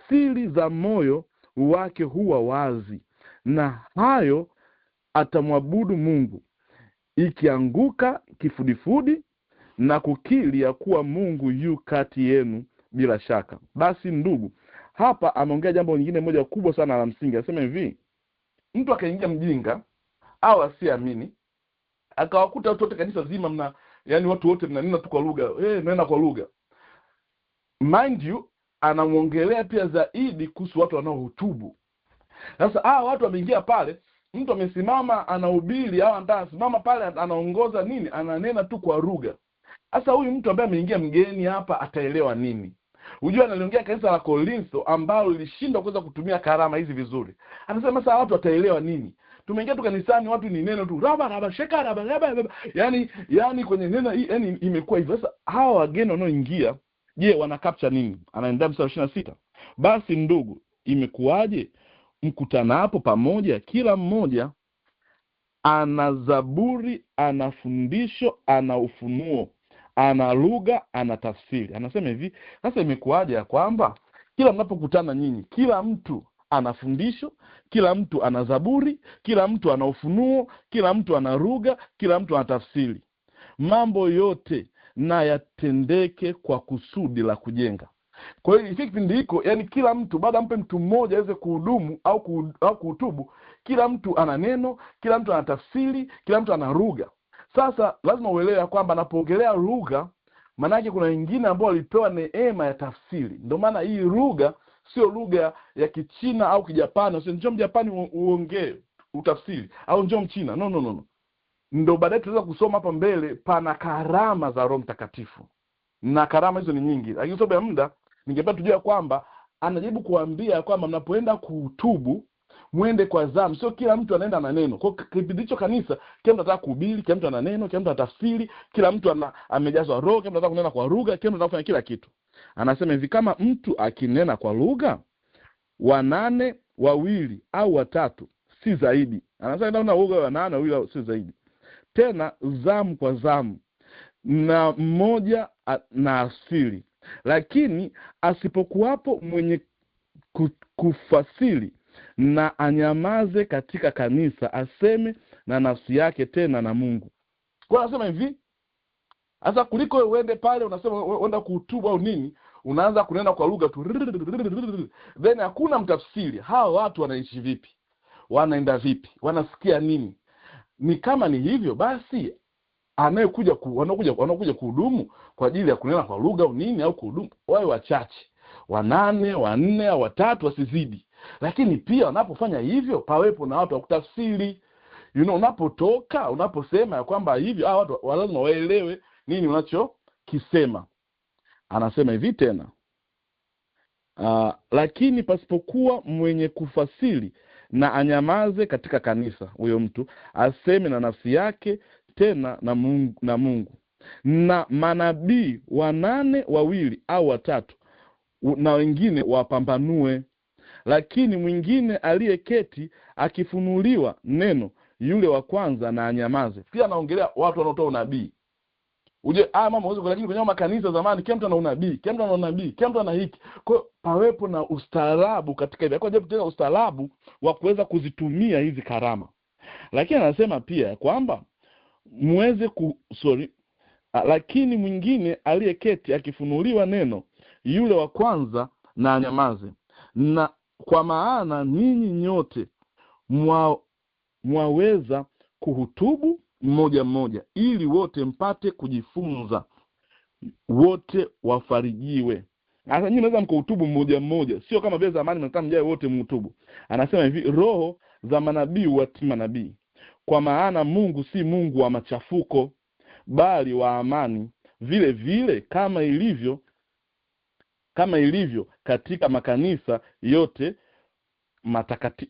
Siri za moyo wake huwa wazi, na hayo atamwabudu Mungu, ikianguka kifudifudi na kukiri ya kuwa Mungu yu kati yenu bila shaka. Basi ndugu, hapa ameongea jambo lingine moja kubwa sana la msingi. Anasema hivi, mtu akaingia mjinga au asiamini, akawakuta watu wote kanisa zima yani watu wote mnanena tu kwa lugha, mnanena kwa lugha. Mind you, anamuongelea pia zaidi kuhusu watu wanaohutubu. Sasa watu wameingia pale, mtu amesimama anahubiri au anasimama pale anaongoza nini, ananena tu kwa lugha. Sasa huyu mtu ambaye ameingia mgeni hapa ataelewa nini? Unajua analiongea kanisa la Korintho ambalo lilishindwa kuweza kutumia karama hizi vizuri. Anasema sasa watu wataelewa nini? Tumeingia tu kanisani, watu ni neno tu raba sheka raba. Yani kwenye neno yani imekuwa hivyo. Sasa hawa wageni wanaoingia, je, wana capture nini? Anaendelea mstari 26. Basi ndugu, imekuwaje mkutanapo pamoja, kila mmoja ana zaburi, ana fundisho, ana ufunuo, ana lugha, ana tafsiri. Anasema hivi, sasa imekuwaje ya kwamba kila mnapokutana nyinyi, kila mtu ana fundisho, kila mtu ana zaburi, kila mtu ana ufunuo, kila mtu ana lugha, kila mtu ana tafsiri. Mambo yote na yatendeke kwa kusudi la kujenga. Kwa hiyo kipindi hiko, yani kila mtu, baada mpe mtu mmoja aweze kuhudumu au kuhutubu, kila mtu ana neno, kila mtu ana tafsiri, kila mtu ana lugha. Sasa lazima uelewe kwamba anapoongelea lugha, maana yake kuna wengine ambao walipewa neema ya tafsiri. Ndio maana hii lugha sio lugha ya Kichina au Kijapani. Sio njoo Mjapani uongee utafsiri au njoo Mchina. No. Ndio baadaye tunaweza kusoma hapa mbele pana karama za Roho Mtakatifu. Na karama hizo ni nyingi. Lakini sababu ya muda ningependa tujue kwamba anajaribu kuambia kwamba mnapoenda kuhutubu muende kwa zamu. Sio kila mtu anaenda na neno. Kwa kipindi hicho kanisa, kila mtu anataka kuhubiri, kila mtu ana neno, kila mtu anatafsiri, kila mtu amejazwa roho, kila mtu anataka kunena kwa lugha, kila mtu anataka kufanya kila kitu. Anasema hivi, kama mtu akinena kwa lugha, 8 2 au 3 si zaidi. Anasema ndio na lugha 8 2 si zaidi. Tena zamu kwa zamu na mmoja na asili. Lakini asipokuwapo mwenye kufasiri, na anyamaze katika kanisa, aseme na nafsi yake tena na Mungu. Kwa anasema hivi, hasa kuliko uende pale unasema uenda kuhutubu au nini, unaanza kunena kwa lugha tu, then hakuna mtafsiri. Hao watu wanaishi vipi? Wanaenda vipi? Wanasikia nini? Ni kama ni hivyo basi anayekuja wanakuja kuhudumu kwa ajili ya kunena kwa lugha au nini au kuhudumu wawe wachache, 8 4 au 3 wasizidi. Lakini pia unapofanya hivyo pawepo na watu wa kutafsiri. Unapotoka unaposema ya kwamba hivyo watu lazima waelewe nini unachokisema. Anasema hivi tena, lakini pasipokuwa mwenye kufasiri, na anyamaze katika kanisa, huyo mtu aseme na nafsi yake tena na Mungu. Na manabii 8 2 au 3 na wengine wapambanue. Lakini mwingine aliyeketi akifunuliwa neno, yule wa kwanza na anyamaze. Pia anaongelea watu wanaotoa unabii. Mama huwezi, lakini kwenye makanisa zamani kila mtu ana unabii, kila mtu ana unabii, kila mtu ana hiki. Kwa pawepo na ustaarabu katika hivyo. Kwa sababu tena ustaarabu wa kuweza kuzitumia hizi karama. Lakini anasema pia kwamba muweze lakini mwingine aliyeketi akifunuliwa neno, yule wa kwanza na anyamaze. Na kwa maana ninyi nyote mwaweza kuhutubu mmoja mmoja, ili wote mpate kujifunza, wote wafarijiwe. Sasa nyinyi mnaweza mkuhutubu mmoja mmoja, sio kama vile zamani mnataka mjae wote mhutubu. Anasema hivi, roho za manabii watii manabii, kwa maana Mungu si Mungu wa machafuko, bali wa amani, vile vile kama ilivyo katika makanisa yote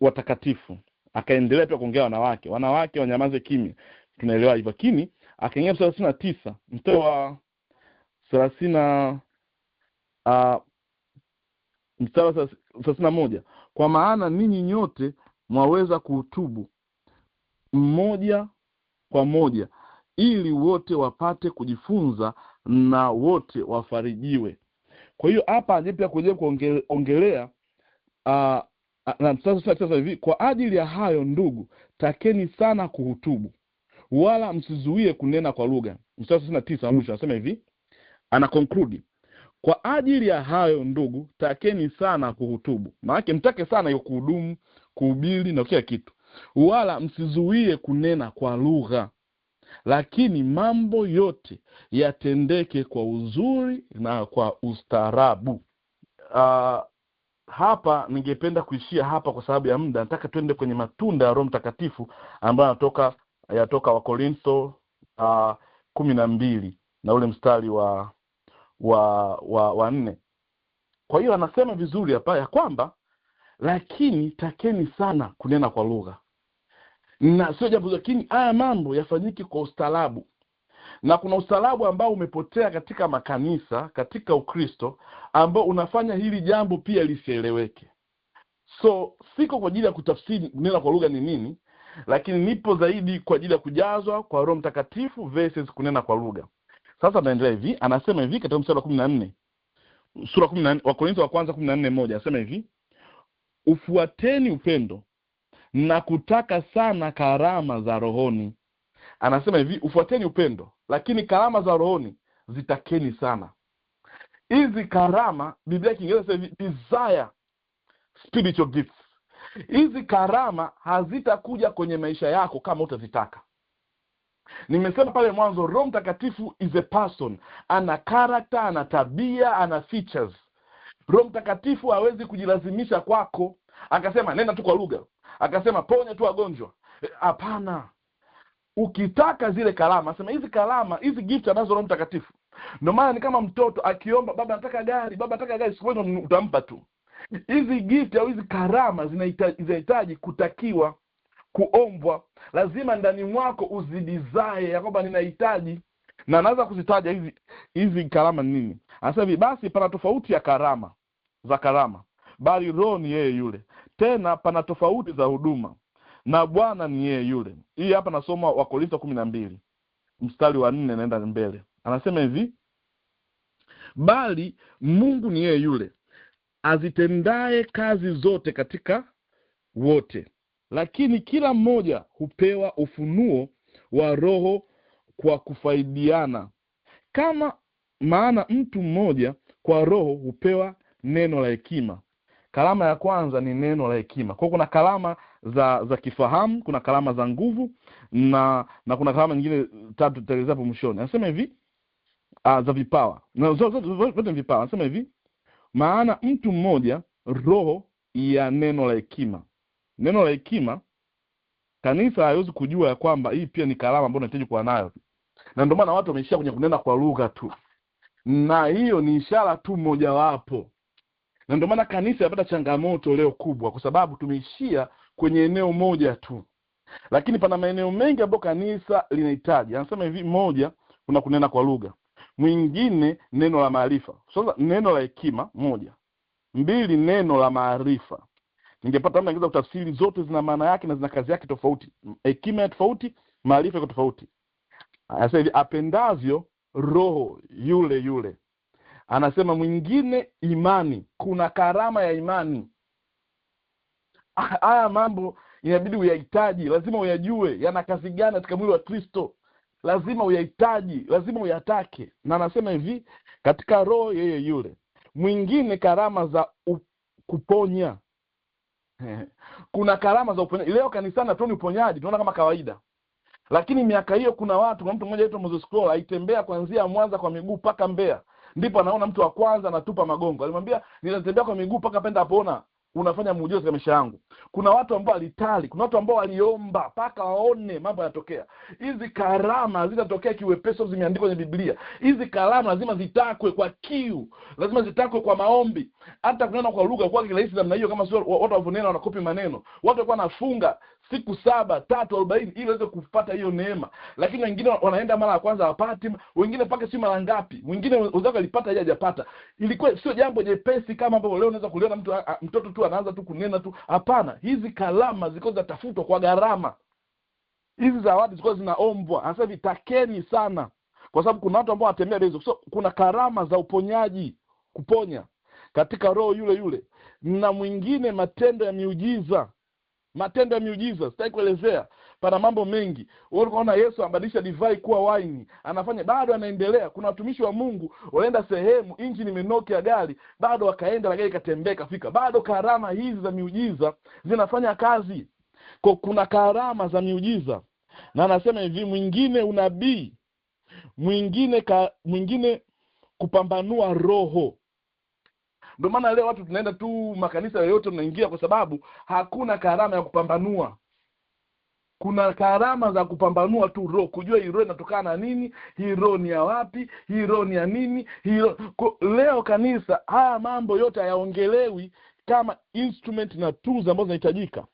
watakatifu. Akaendelea pia kuongea wanawake wanyamaze kimya, tunaelewa hivyo. Lakini akaingia 39 mstari wa 31, kwa maana ninyi nyote mwaweza kuhutubu mmoja kwa moja, ili wote wapate kujifunza na wote wafarijiwe. Kwa hiyo hapa pia kuja kuongelea na sasa hivi, kwa ajili ya hayo ndugu, takeni sana kuhutubu, wala msizuie kunena kwa lugha. Mstari 39 mwisho anasema hivi, ana conclude, kwa ajili ya hayo ndugu, takeni sana kuhutubu. Maana mtake sana hiyo kuhudumu, kuhubiri na kila kitu, wala msizuie kunena kwa lugha, lakini mambo yote yatendeke kwa uzuri na kwa ustaarabu. Hapa ningependa kuishia hapa kwa sababu ya muda. Nataka tuende kwenye matunda ya Roho Mtakatifu ambayo yatoka Wakorintho 12 na ule mstari wa 4. Kwa hiyo anasema vizuri hapa ya kwamba lakini takeni sana kunena kwa lugha. Na sio jambo, lakini haya mambo yafanyike kwa ustaarabu. Na kuna ustaarabu ambao umepotea katika makanisa, katika Ukristo, ambao unafanya hili jambo pia lisieleweke. So siko kwa ajili ya kutafsiri neno kwa lugha ni nini, lakini nipo zaidi kwa ajili ya kujazwa kwa Roho Mtakatifu versus kunena kwa lugha. Sasa naendelea hivi, anasema hivi katika mstari wa 14. Sura 14 Wakorintho wa kwanza 14:1 anasema hivi, ufuateni upendo na kutaka sana karama za rohoni. Anasema hivi, ufuateni upendo, lakini karama za rohoni zitakeni sana. Hizi karama, Biblia ya Kiingereza hivi, desire spiritual gifts. Hizi karama hazitakuja kwenye maisha yako kama utazitaka. Nimesema pale mwanzo, Roho Mtakatifu is a person, ana character, ana tabia, ana features. Roho Mtakatifu hawezi kujilazimisha kwako akasema nenda tu kwa lugha, akasema ponya tu wagonjwa. Hapana. Ukitaka zile kalama, asema hizi kalama, hizi gift anazo Roho Mtakatifu. Ndio maana ni kama mtoto akiomba, baba nataka gari, baba nataka gari, siku moja utampa tu. Hizi gift au hizi karama zinahitaji kutakiwa, kuombwa. Lazima ndani mwako uzidizae ya kwamba ninahitaji, na naanza kuzitaja hizi karama nini. Anasema hivi, basi pana tofauti ya karama za karama, bali Roho ni yeye yule. Tena pana tofauti za huduma, na Bwana ni yeye yule. Hii hapa nasoma Wakorintho 12 mstari wa 4 naenda mbele. Anasema hivi, bali Mungu ni yeye yule azitendaye kazi zote katika wote, lakini kila mmoja hupewa ufunuo wa Roho kwa kufaidiana. Kama maana mtu mmoja kwa Roho hupewa neno la hekima. Kalama ya kwanza ni neno la hekima. Kwa kuna kalama za kifahamu, kuna kalama za nguvu, na kuna kalama nyingine tatu tutaeleza hapo mwishoni. Anasema hivi, za vipawa. Na zote vipawa. Anasema hivi, maana mtu mmoja roho ya neno la hekima. Neno la hekima, kanisa haiwezi kujua ya kwamba hii pia ni kalama ambayo unahitaji kuwa nayo. Na ndio maana watu wameishia kwenye kunena kwa lugha tu. Na hiyo ni ishara tu moja wapo. Na ndio maana kanisa yapata changamoto leo kubwa, kwa sababu tumeishia kwenye eneo moja tu. Lakini pana maeneo mengi ambayo kanisa linahitaji. Anasema hivi, moja kuna kunena kwa lugha. Mwingine neno la maarifa. Sasa neno la hekima moja. Mbili neno la maarifa. Ningepata mtu angeweza kutafsiri, zote zina maana yake na zina kazi yake tofauti. Hekima ya tofauti, maarifa yako tofauti. Anasema hivi, apendavyo Roho yule yule. Anasema mwingine imani, kuna karama ya imani. Haya mambo inabidi uyahitaji, lazima uyajue yana kazi gani katika mwili wa Kristo. Lazima uyahitaji, lazima uyatake. Na anasema hivi, katika Roho yeye yule. Mwingine karama za kuponya. Kuna karama za uponyaji. Leo kanisani hatuoni uponyaji, tunaona kama kawaida. Lakini miaka hiyo kuna watu, kuna mtu mmoja aitwa Moses Scroll, aitembea kuanzia Mwanza kwa miguu mpaka Mbeya. Ndipo anaona mtu wa kwanza anatupa magongo. Alimwambia, ninatembea kwa miguu mpaka penda apona, unafanya muujiza katika maisha yangu. Kuna watu ambao walitali, kuna watu ambao waliomba mpaka waone mambo yanatokea. Hizi karama zitatokea kiwepesi, zimeandikwa kwenye Biblia. Hizi karama lazima zitakwe kwa kiu, lazima zitakwe kwa maombi. Hata kunena kwa lugha kwa kirahisi namna hiyo, kama sio watu wavunena wanakopi maneno. Watu walikuwa wanafunga siku 7, 3:40 ili waweze kupata hiyo neema. Lakini wengine wanaenda mara ya kwanza hawapati, wengine mpaka si mara ngapi. Mwingine uzako alipata yeye hajapata. Ilikuwa sio jambo jepesi kama ambavyo leo unaweza kuliona mtoto tu anaanza tu kunena tu. Hapana, hizi kalama ziko zinatafutwa kwa gharama. Hizi zawadi ziko zinaombwa. Sasa vitakeni sana, kwa sababu kuna watu ambao wanatembea hizo. So kuna karama za uponyaji, kuponya katika Roho yule yule. Na mwingine matendo ya miujiza. Matendo ya miujiza, sitaki kuelezea, pana mambo mengi. Wewe unaona Yesu anabadilisha divai kuwa waini, anafanya, bado anaendelea. Kuna watumishi wa Mungu wanaenda sehemu, injini imenoki ya gari, bado wakaenda na gari ikatembea kafika. Bado karama hizi za miujiza zinafanya kazi. Kwa kuna karama za miujiza. Na anasema hivi, mwingine unabii, mwingine kupambanua roho. Ndio maana leo watu tunaenda tu makanisa yoyote tunaingia, kwa sababu hakuna karama ya kupambanua. Kuna karama za kupambanua tu roho, kujua hii roho inatokana na nini, hii roho ni ya wapi, hii roho ni ya nini, leo kanisa haya mambo yote hayaongelewi kama instrument na tools ambazo zinahitajika.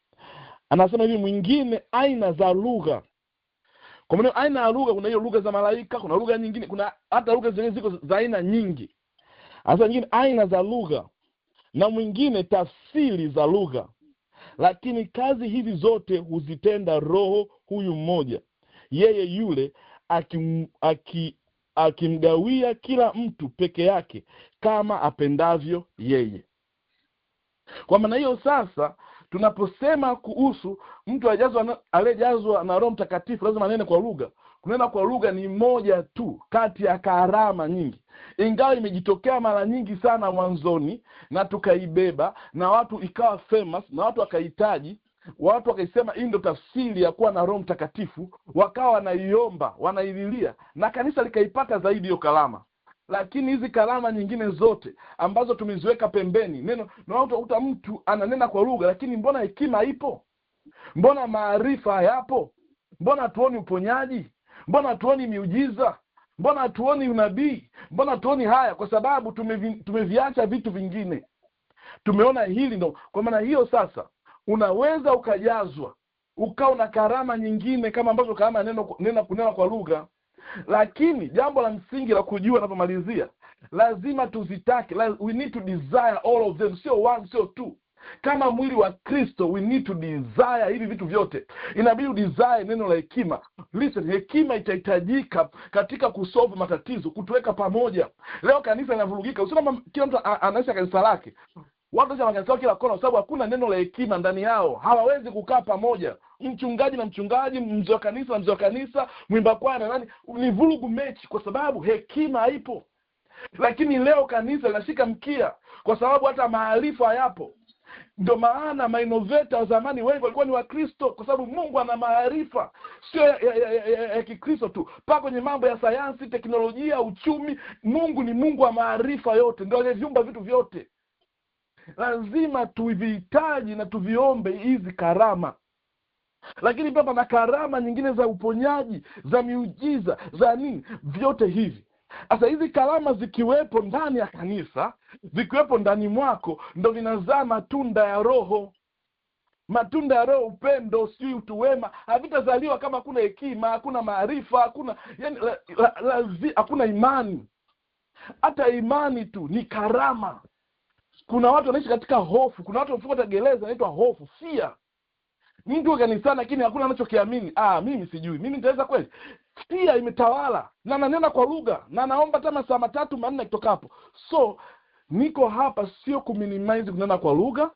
Anasema hivi, mwingine aina za lugha. Kwa maana aina ya lugha, kuna hiyo lugha za malaika, kuna lugha nyingine, kuna hata lugha zenyewe ziko za aina nyingi. Asa nyingine aina za lugha, na mwingine tafsiri za lugha. Lakini kazi hizi zote huzitenda Roho huyu mmoja, yeye yule, akimgawia kila mtu peke yake kama apendavyo yeye. Kwa maana hiyo sasa, tunaposema kuhusu mtu aliyejazwa na Roho Mtakatifu lazima anene kwa lugha. Kunena kwa lugha ni moja tu kati ya karama nyingi. Ingawa imejitokea mara nyingi sana mwanzoni na tukaibeba na watu ikawa famous na watu wakahitaji, watu wakaisema hii ndio tafsiri ya kuwa na Roho Mtakatifu, wakawa wanaiomba, wanaililia, na kanisa likaipata zaidi hiyo kalama. Lakini hizi kalama nyingine zote ambazo tumeziweka pembeni, na utakuta mtu ananena kwa lugha, lakini mbona hekima ipo? Mbona maarifa hayapo? Mbona hatuoni uponyaji? Mbona hatuoni miujiza? Mbona hatuoni unabii? Mbona hatuoni haya? Kwa sababu tumeviacha vitu vingine. Tumeona hili ndo. Kwa maana hiyo sasa unaweza ukajazwa, ukawa na karama nyingine kama ambazo karama kunena kwa lugha. Lakini jambo la msingi la kujua ninapomalizia, lazima tuzitake. We need to desire all of them, sio one, sio two. Kama mwili wa Kristo, we need to desire hivi vitu vyote. Inabidi desire neno la hekima. Listen, hekima itahitajika katika kusolve matatizo, kutuweka pamoja. Leo kanisa linavurugika. Usiona kila mtu anaishi kanisa lake. Watu wanasema kanisa kila kona, sababu hakuna neno la hekima ndani yao. Hawawezi kukaa pamoja. Mchungaji na mchungaji, mzee wa kanisa na mzee wa kanisa, mwimba kwaya na nani, ni vurugu mechi kwa sababu hekima haipo. Lakini leo kanisa linashika mkia kwa sababu hata maarifa hayapo. Ndio maana mainoveta wa zamani wengi walikuwa ni Wakristo, kwa sababu Mungu ana maarifa, sio ya Kikristo tu. Paka kwenye mambo ya sayansi, teknolojia, uchumi, Mungu ni Mungu wa maarifa yote, ndio aliyeviumba vitu vyote. Lazima tuvihitaji na tuviombe hizi karama. Lakini pia pana karama nyingine za uponyaji, za miujiza, za nini, vyote hivi. Sasa hizi karama zikiwepo ndani ya kanisa, zikiwepo ndani mwako, ndio vinazaa matunda ya Roho. Matunda ya Roho, upendo, sio utu wema, havitazaliwa kama hakuna hekima, hakuna maarifa, hakuna hakuna imani. Hata imani tu ni karama. Kuna watu wanaishi katika hofu, kuna watu wanafuata gereza inaitwa hofu, fear. Mtu kanisani lakini hakuna anachokiamini. Mimi sijui. Mimi nitaweza kweli? Fear imetawala. Na nanena kwa lugha, na naomba kama saa 3 4 kutoka hapo. So niko hapa sio kuminimize kunena kwa lugha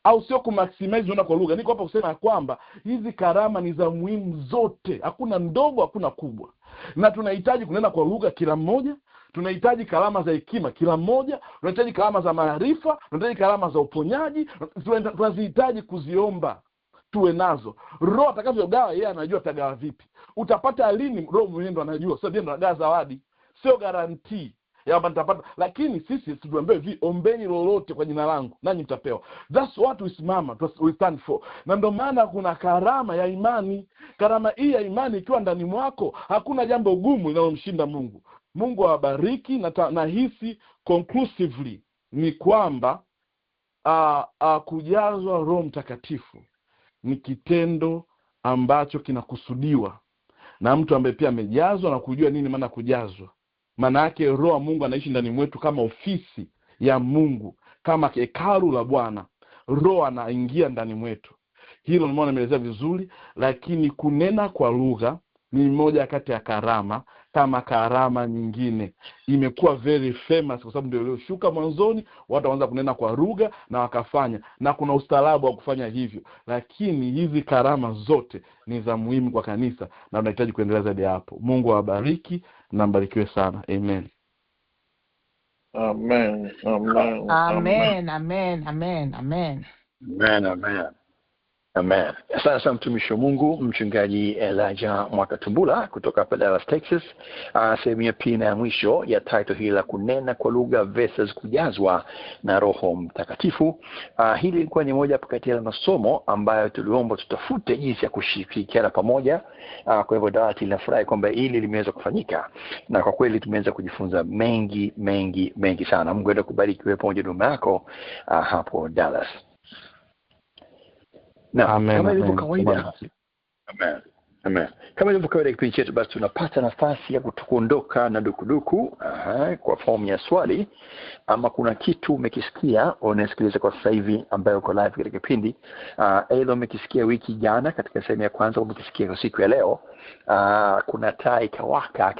au sio kumaximize kunena kwa lugha. Niko hapa kusema kwamba hizi karama ni za muhimu zote. Hakuna ndogo, hakuna kubwa. Na tunahitaji kunena kwa lugha kila mmoja. Tunahitaji karama za hekima kila mmoja. Tunahitaji karama za maarifa, tunahitaji karama za uponyaji, tunazihitaji kuziomba. Tuwe nazo. Roho atakavyogawa yeye anajua atagawa vipi. Utapata lini? Roho mwenyewe anajua. Sio ndio anagawa zawadi. Sio guarantee ya kwamba nitapata. Lakini sisi tutuambie hivi, ombeni lolote kwa jina langu nanyi mtapewa. That's what we stand for. Na ndio maana kuna karama ya imani. Karama hii ya imani ikiwa ndani mwako, hakuna jambo gumu linalomshinda Mungu. Mungu awabariki. Na hisi conclusively ni kwamba kujazwa Roho Mtakatifu ni kitendo ambacho kinakusudiwa na mtu ambaye pia amejazwa na kujua nini maana kujazwa. Maana yake Roho wa Mungu anaishi ndani mwetu kama ofisi ya Mungu, kama hekalu la Bwana. Roho anaingia ndani mwetu. Hilo nimeona nimeelezea vizuri. Lakini kunena kwa lugha ni moja kati ya karama, kama karama nyingine. Imekuwa very famous kwa sababu ndio iliyoshuka mwanzoni, watu waanza kunena kwa lugha na wakafanya, na kuna ustaarabu wa kufanya hivyo. Lakini hizi karama zote ni za muhimu kwa kanisa na tunahitaji kuendelea zaidi hapo. Mungu awabariki na mbarikiwe sana. Amen. Amen. Amen. Amen. Amen. Amen. Amen. Amen. Amen. Amen. Sasa mtumishi wa Mungu mchungaji Elijah Mwakatumbula kutoka hapa Dallas, Texas. Sehemu ya pili na mwisho ya title hili la kunena kwa lugha versus kujazwa na Roho Mtakatifu. Hili ilikuwa ni moja kati ya masomo ambayo tuliomba tutafute jinsi ya kushirikiana pamoja. Kwa hivyo dawati linafurahi kwamba hili limeweza kufanyika, na kwa kweli tumeweza kujifunza mengi sana. Mungu akubariki wewe pamoja na ndugu yako hapo Dallas. Kama ilivyo kawaida, kama ilivyo kawaida kipindi chetu, basi tunapata nafasi ya kuondoka na dukuduku kwa fomu ya swali. Ama kuna kitu umekisikia unasikiliza kwa sasa hivi ambayo uko live katika kipindi, aidha umekisikia wiki jana katika sehemu ya kwanza, umekisikia kwa siku ya leo, kuna taa ikawaka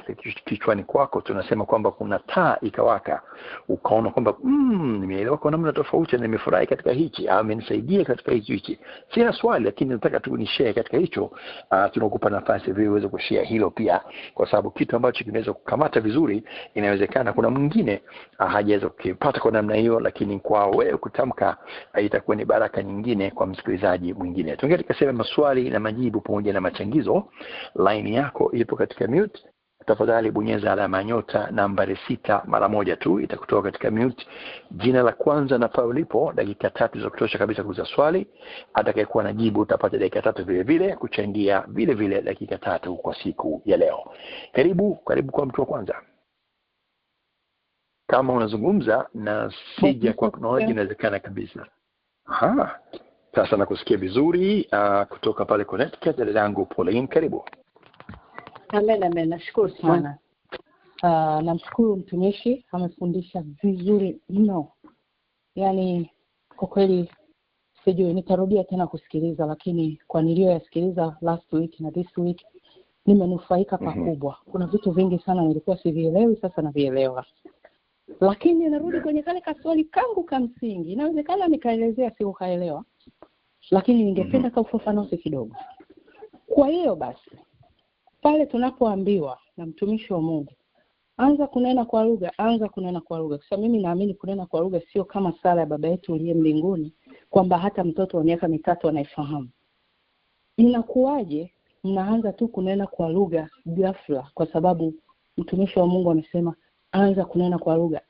kichwani kwako. Tunasema kwamba kuna taa ikawaka, ukaona kwamba nimeelewa kwa namna tofauti na nimefurahi katika hichi, amenisaidia katika hichi. Sina swali, lakini nataka tu ni share katika hicho. Tunakupa kukupa nafasi vile uweze kushare hilo pia, kwa sababu kitu ambacho kinaweza kukamata vizuri, inawezekana kuna mwingine hajaweza kukipata kwa namna hiyo, lakini kwa wewe kutamka itakuwa ni baraka nyingine kwa msikilizaji mwingine. Tuingie katika sehemu maswali na majibu pamoja na machangizo. Line yako ipo katika mute. Tafadhali bonyeza alama nyota nambari 6 mara moja tu, itakutoa katika mute. Jina la kwanza na pale ulipo, dakika 3 za kutosha kabisa kuuliza swali. Atakayekuwa na jibu utapata dakika 3 vile vile kuchangia vile vile dakika 3 kwa siku ya leo. Karibu kwa mtu wa kwanza. Kama unazungumza na sija kwa knowledge inawezekana kabisa. Sasa nakusikia vizuri kutoka pale Connecticut, dada yangu Pauline, karibu. Amen, nashukuru sana. Namshukuru mtumishi, amefundisha vizuri mno. Yaani kwa kweli sijui nitarudia tena kusikiliza, lakini kwa niliyoyasikiliza last week na this week nimenufaika pakubwa. Kuna vitu vingi sana nilikuwa sivielewi, sasa navielewa. Lakini narudi kwenye kale kaswali kangu kamsingi. Inawezekana nikaelezea si ukaelewa, lakini ningependa ufafanuzi kidogo. Kwa hiyo basi pale tunapoambiwa na mtumishi wa Mungu, anza kunena kwa lugha. Kwa mimi naamini kunena kwa lugha sio kama sala ya Baba yetu uliye mbinguni, kwamba hata mtoto wa miaka 3 anaifahamu. Inakuwaje mnaanza tu kunena kwa lugha ghafla? Kwa sababu mtumishi wa Mungu amesema anza kunena kwa lugha.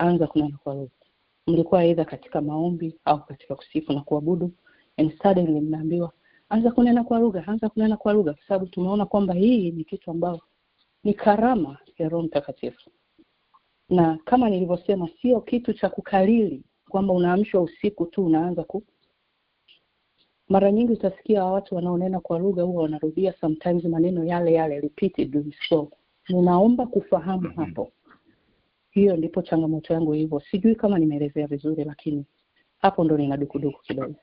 Mlikuwa aidha katika maombi au katika kusifu na kuabudu, and suddenly mnaambiwa anza kunena kwa lugha. Kwa sababu tumeona kwamba hii ni kitu ambao ni karama ya Roho Mtakatifu. Na kama nilivyosema, sio kitu cha kukalili kwamba unaamshwa usiku tu unaanza Mara nyingi utasikia watu wanaonena kwa lugha huwa wanarudia sometimes maneno yale repeatedly. So ninaomba kufahamu hapo. Hiyo ndipo changamoto yangu hivyo. Sijui kama nimeelezea vizuri, lakini hapo ndo nina dukuduku kidogo.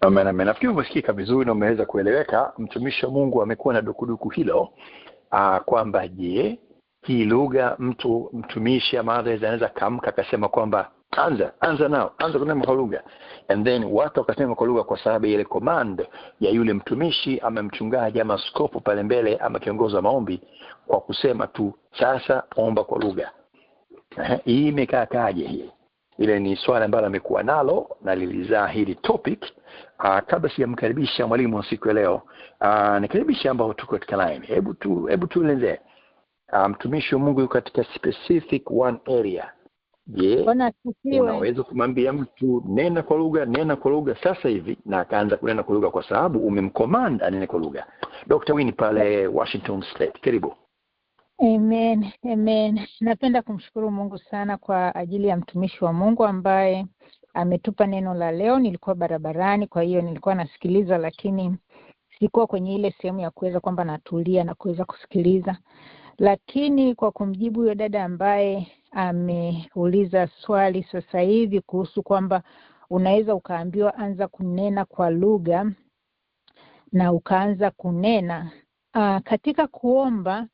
Amen. Nafikiri umesikika vizuri na umeweza kueleweka. Mtumishi wa Mungu amekuwa na dukuduku hilo kwamba je, hii lugha mtumishi ama anaweza kamka akasema kwamba anza kunena kwa lugha, and then watu wakasema kwa lugha kwa sababu ile command ya yule mtumishi ama mchungaji ama askofu pale mbele ama kiongozi wa maombi kwa kusema tu sasa omba kwa lugha. Hii imekaa kaje hii? Ile ni swali ambalo amekuwa nalo na lilizaa hili topic. Kabla sijamkaribisha mwalimu wa siku ya leo, nikaribisha ambao tuko katika line. Hebu tueleze mtumishi wa Mungu yuko katika specific one area. Je, unaweza kumwambia mtu nena kwa lugha sasa hivi na akaanza kunena kwa lugha kwa sababu umemcommand anene kwa lugha? Dr. Winnie pale Washington State, karibu. Amen. Napenda kumshukuru Mungu sana kwa ajili ya mtumishi wa Mungu ambaye ametupa neno la leo. Nilikuwa barabarani, kwa hiyo nilikuwa nasikiliza, lakini sikuwa kwenye ile sehemu ya kuweza kwamba natulia na kuweza kusikiliza. Lakini kwa kumjibu huyo dada ambaye ameuliza swali sasa hivi kuhusu kwamba unaweza ukaambiwa anza kunena kwa lugha na ukaanza kunena, katika kuomba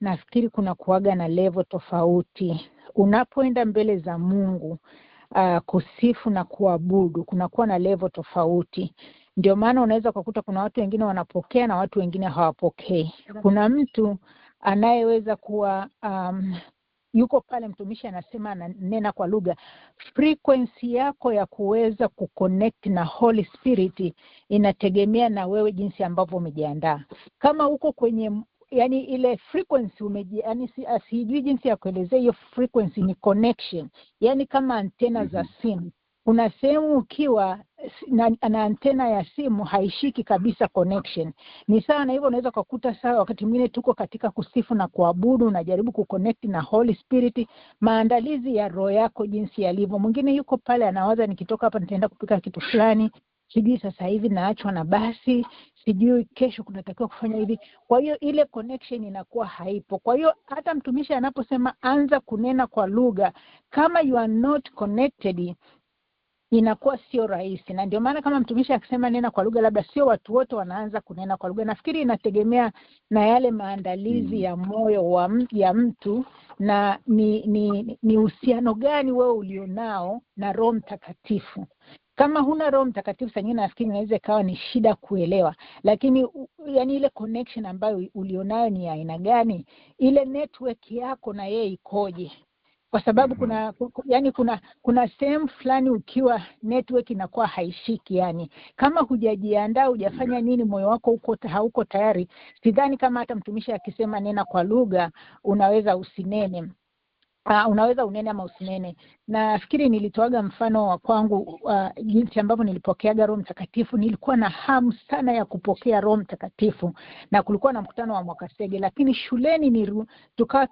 nafikiri kuna kuaga na level tofauti. Unapoenda mbele za Mungu kusifu na kuabudu, kuna kuwa na level tofauti. Ndio maana unaweza kukuta kuna watu wengine wanapokea na watu wengine hawapokei. Kuna mtu anayeweza kuwa yuko pale mtumishi anasema ananena kwa lugha, frequency yako ya kuweza kuconnect na Holy Spirit inategemea na wewe jinsi ambavyo umejiandaa. Kama uko kwenye yani ile frequency sijui jinsi ya kuelezea hiyo frequency, ni connection. Yani kama antena za simu. Kuna sehemu ukiwa na antena ya simu haishiki kabisa connection. Ni sawa na hivyo unaweza kukuta sawa wakati mwingine tuko katika kusifu na kuabudu, unajaribu kuconnect na Holy Spirit, maandalizi ya roho yako jinsi yalivyo. Mwingine yuko pale anawaza nikitoka hapa nitaenda kupika kitu fulani, sijui sasa hivi naachwa na basi, sijui kesho kunatakiwa kufanya hivi. Kwa hiyo ile connection inakuwa haipo. Kwa hiyo hata mtumishi anaposema anza kunena kwa lugha, kama you are not connected, inakuwa sio rahisi. Na ndio maana kama mtumishi akisema nena kwa lugha, labda sio watu wote wanaanza kunena kwa lugha. Nafikiri inategemea na yale maandalizi ya moyo ya mtu, na ni uhusiano gani wewe ulionao na Roho Mtakatifu. Kama huna Roho Mtakatifu saa nyingine nafikiri inaweza ikawa ni shida kuelewa, lakini yani ile connection ambayo ulionayo ni aina gani, ile network yako na yeye ikoje? Kwa sababu kuna sehemu fulani ukiwa network inakuwa haishiki, yani kama hujajiandaa, hujafanya nini, moyo wako hauko tayari, sidhani kama hata mtumishi akisema nena kwa lugha unaweza usinene. Unaweza unene ama usinene. Na nafikiri nilitoaga mfano wa kwangu jinsi ambavyo nilipokeaga Roho Mtakatifu. Nilikuwa na hamu sana ya kupokea Roho Mtakatifu, na kulikuwa na mkutano wa Mwakasege, lakini shuleni tukawa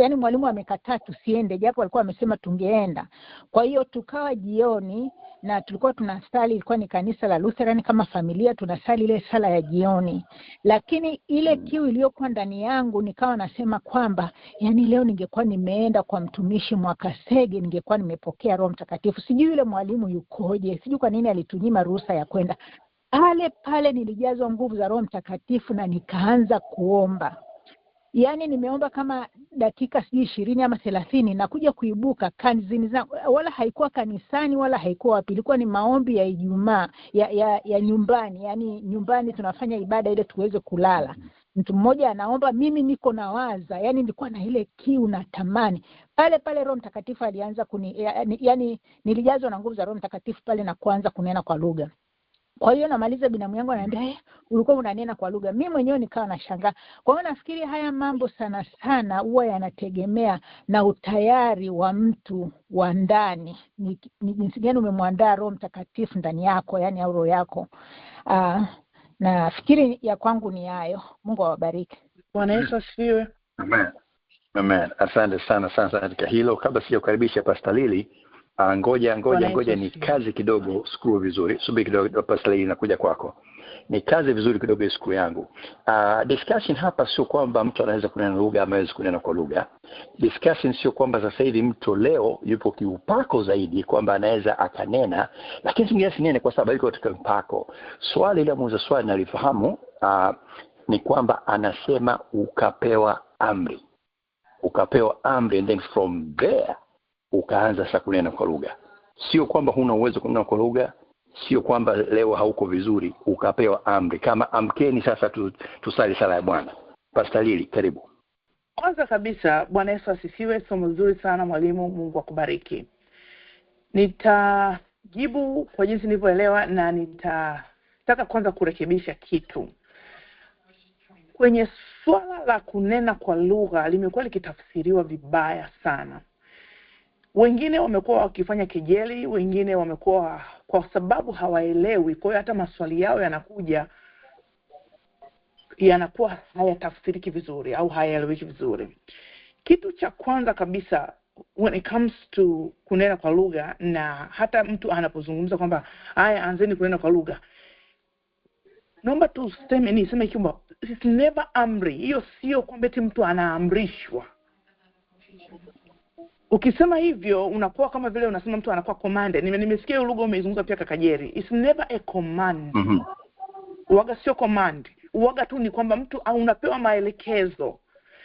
yani mwalimu amekataa tusiende, japo alikuwa amesema tungeenda. Kwa hiyo tukawa jioni na tulikuwa tunasali, ilikuwa ni kanisa la Lutheran, kama familia tunasali ile sala ya jioni. Lakini ile kiu iliyokuwa ndani yangu, nikawa nasema kwamba yani leo ningekuwa nimeenda kwa mtumishi Mwakasege, ningekuwa nimepokea Roho Mtakatifu. Sijui yule mwalimu yukoje, sijui kwa nini alitunyima ruhusa ya kwenda. Pale nilijazwa nguvu za Roho Mtakatifu na nikaanza kuomba. Yani nimeomba kama dakika 20 ama 30 na kuja kuibuka kanzini zangu, wala haikuwa kanisani wala haikuwa wapi, ilikuwa ni maombi ya Ijumaa ya nyumbani. Yani nyumbani tunafanya ibada ile tuweze kulala. Mtu mmoja anaomba, mimi niko na waza, yani nilikuwa na ile kiu na tamani. Pale Roho Mtakatifu alianza yani nilijazwa na nguvu za Roho Mtakatifu pale na kuanza kunena kwa lugha. Kwa hiyo namaliza, binamu yangu ananiambia, ulikuwa unanena kwa lugha. Mimi mwenyewe nikawa nashangaa. Kwa hiyo nafikiri haya mambo sana sana huwa yanategemea na utayari wa mtu wa ndani. Ni jinsi gani umemwandaa Roho Mtakatifu ndani yako, yani au roho yako. Nafikiri ya kwangu ni hayo. Mungu awabariki. Bwana Yesu asifiwe. Amen. Asante sana katika hilo. Kabla sijakukaribisha Pastor Lily, ngoja ni kazi kidogo screw vizuri. Subiri kidogo Pastor Lily, nakuja kwako. Ni kazi vizuri kidogo siku yangu. Discussion hapa sio kwamba mtu anaweza kunena lugha ama hawezi kunena kwa lugha. Discussion sio kwamba sasa hivi mtu leo yupo kiupako zaidi kwamba anaweza akanena, lakini singine sinene kwa sababu yuko katika mpako. Swali la muuza swali nalifahamu, ni kwamba anasema ukapewa amri and then from there ukaanza sasa kunena kwa lugha. Sio kwamba huna uwezo kunena kwa lugha, sio kwamba leo hauko vizuri, ukapewa amri kama amkeni sasa tusali sala ya Bwana. Pastor Lily, karibu. Kwanza kabisa, Bwana Yesu asifiwe. Somo zuri sana mwalimu, Mungu akubariki. Nitajibu kwa jinsi nilivyoelewa na nitataka kwanza kurekebisha kitu. Kwenye swala la kunena kwa lugha limekuwa likitafsiriwa vibaya sana. Wengine wamekuwa wakifanya kejeli, wengine wamekuwa kwa sababu hawaelewi, kwa hiyo hata maswali yao yanakuwa hayatafsiriki vizuri au hayaeleweki vizuri. Kitu cha kwanza kabisa when it comes to kunena kwa lugha, na hata mtu anapozungumza kwamba haya anzeni kunena kwa lugha, naomba niseme kwamba it's never amri. Hiyo sio kwamba mtu anaamrishwa. Ukisema hivyo unakuwa kama vile unasema mtu anakuwa commanded. Nimesikia lugha umeizungumza pia Kakajeri. It's never a command. Uwaga sio command. Uwaga tu ni kwamba mtu unapewa maelekezo.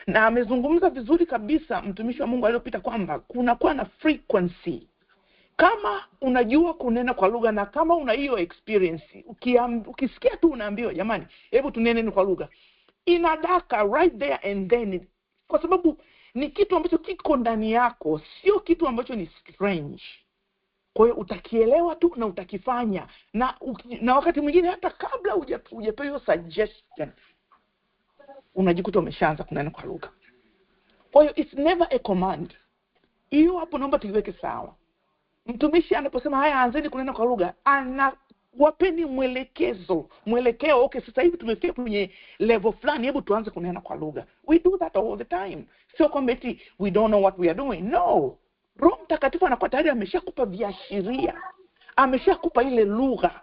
Na amezungumza vizuri kabisa mtumishi wa Mungu aliyopita kwamba kunakuwa na frequency. Kama unajua kunena kwa lugha na kama una hiyo experience, ukisikia tu unaambiwa jamani, hebu tunene kwa lugha, inadaka right there and then, kwa sababu ni kitu ambacho kiko ndani yako, sio kitu ambacho ni strange. Kwa hiyo utakielewa tu na utakifanya, na wakati mwingine hata kabla hujapewa hiyo suggestion unajikuta umeshaanza kunena kwa lugha. Kwa hiyo it's never a command. Hiyo hapo naomba tuiweke sawa. Mtumishi anaposema haya anzeni kunena kwa lugha, wapeni mwelekeo. Okay, sasa hivi tumefika kwenye level fulani, hebu tuanze kunena kwa lugha. We do that all the time. Sio kwamba we don't know what we are doing. No. Roho Mtakatifu anakuwa tayari ameshakupa viashiria, ameshakupa ile lugha,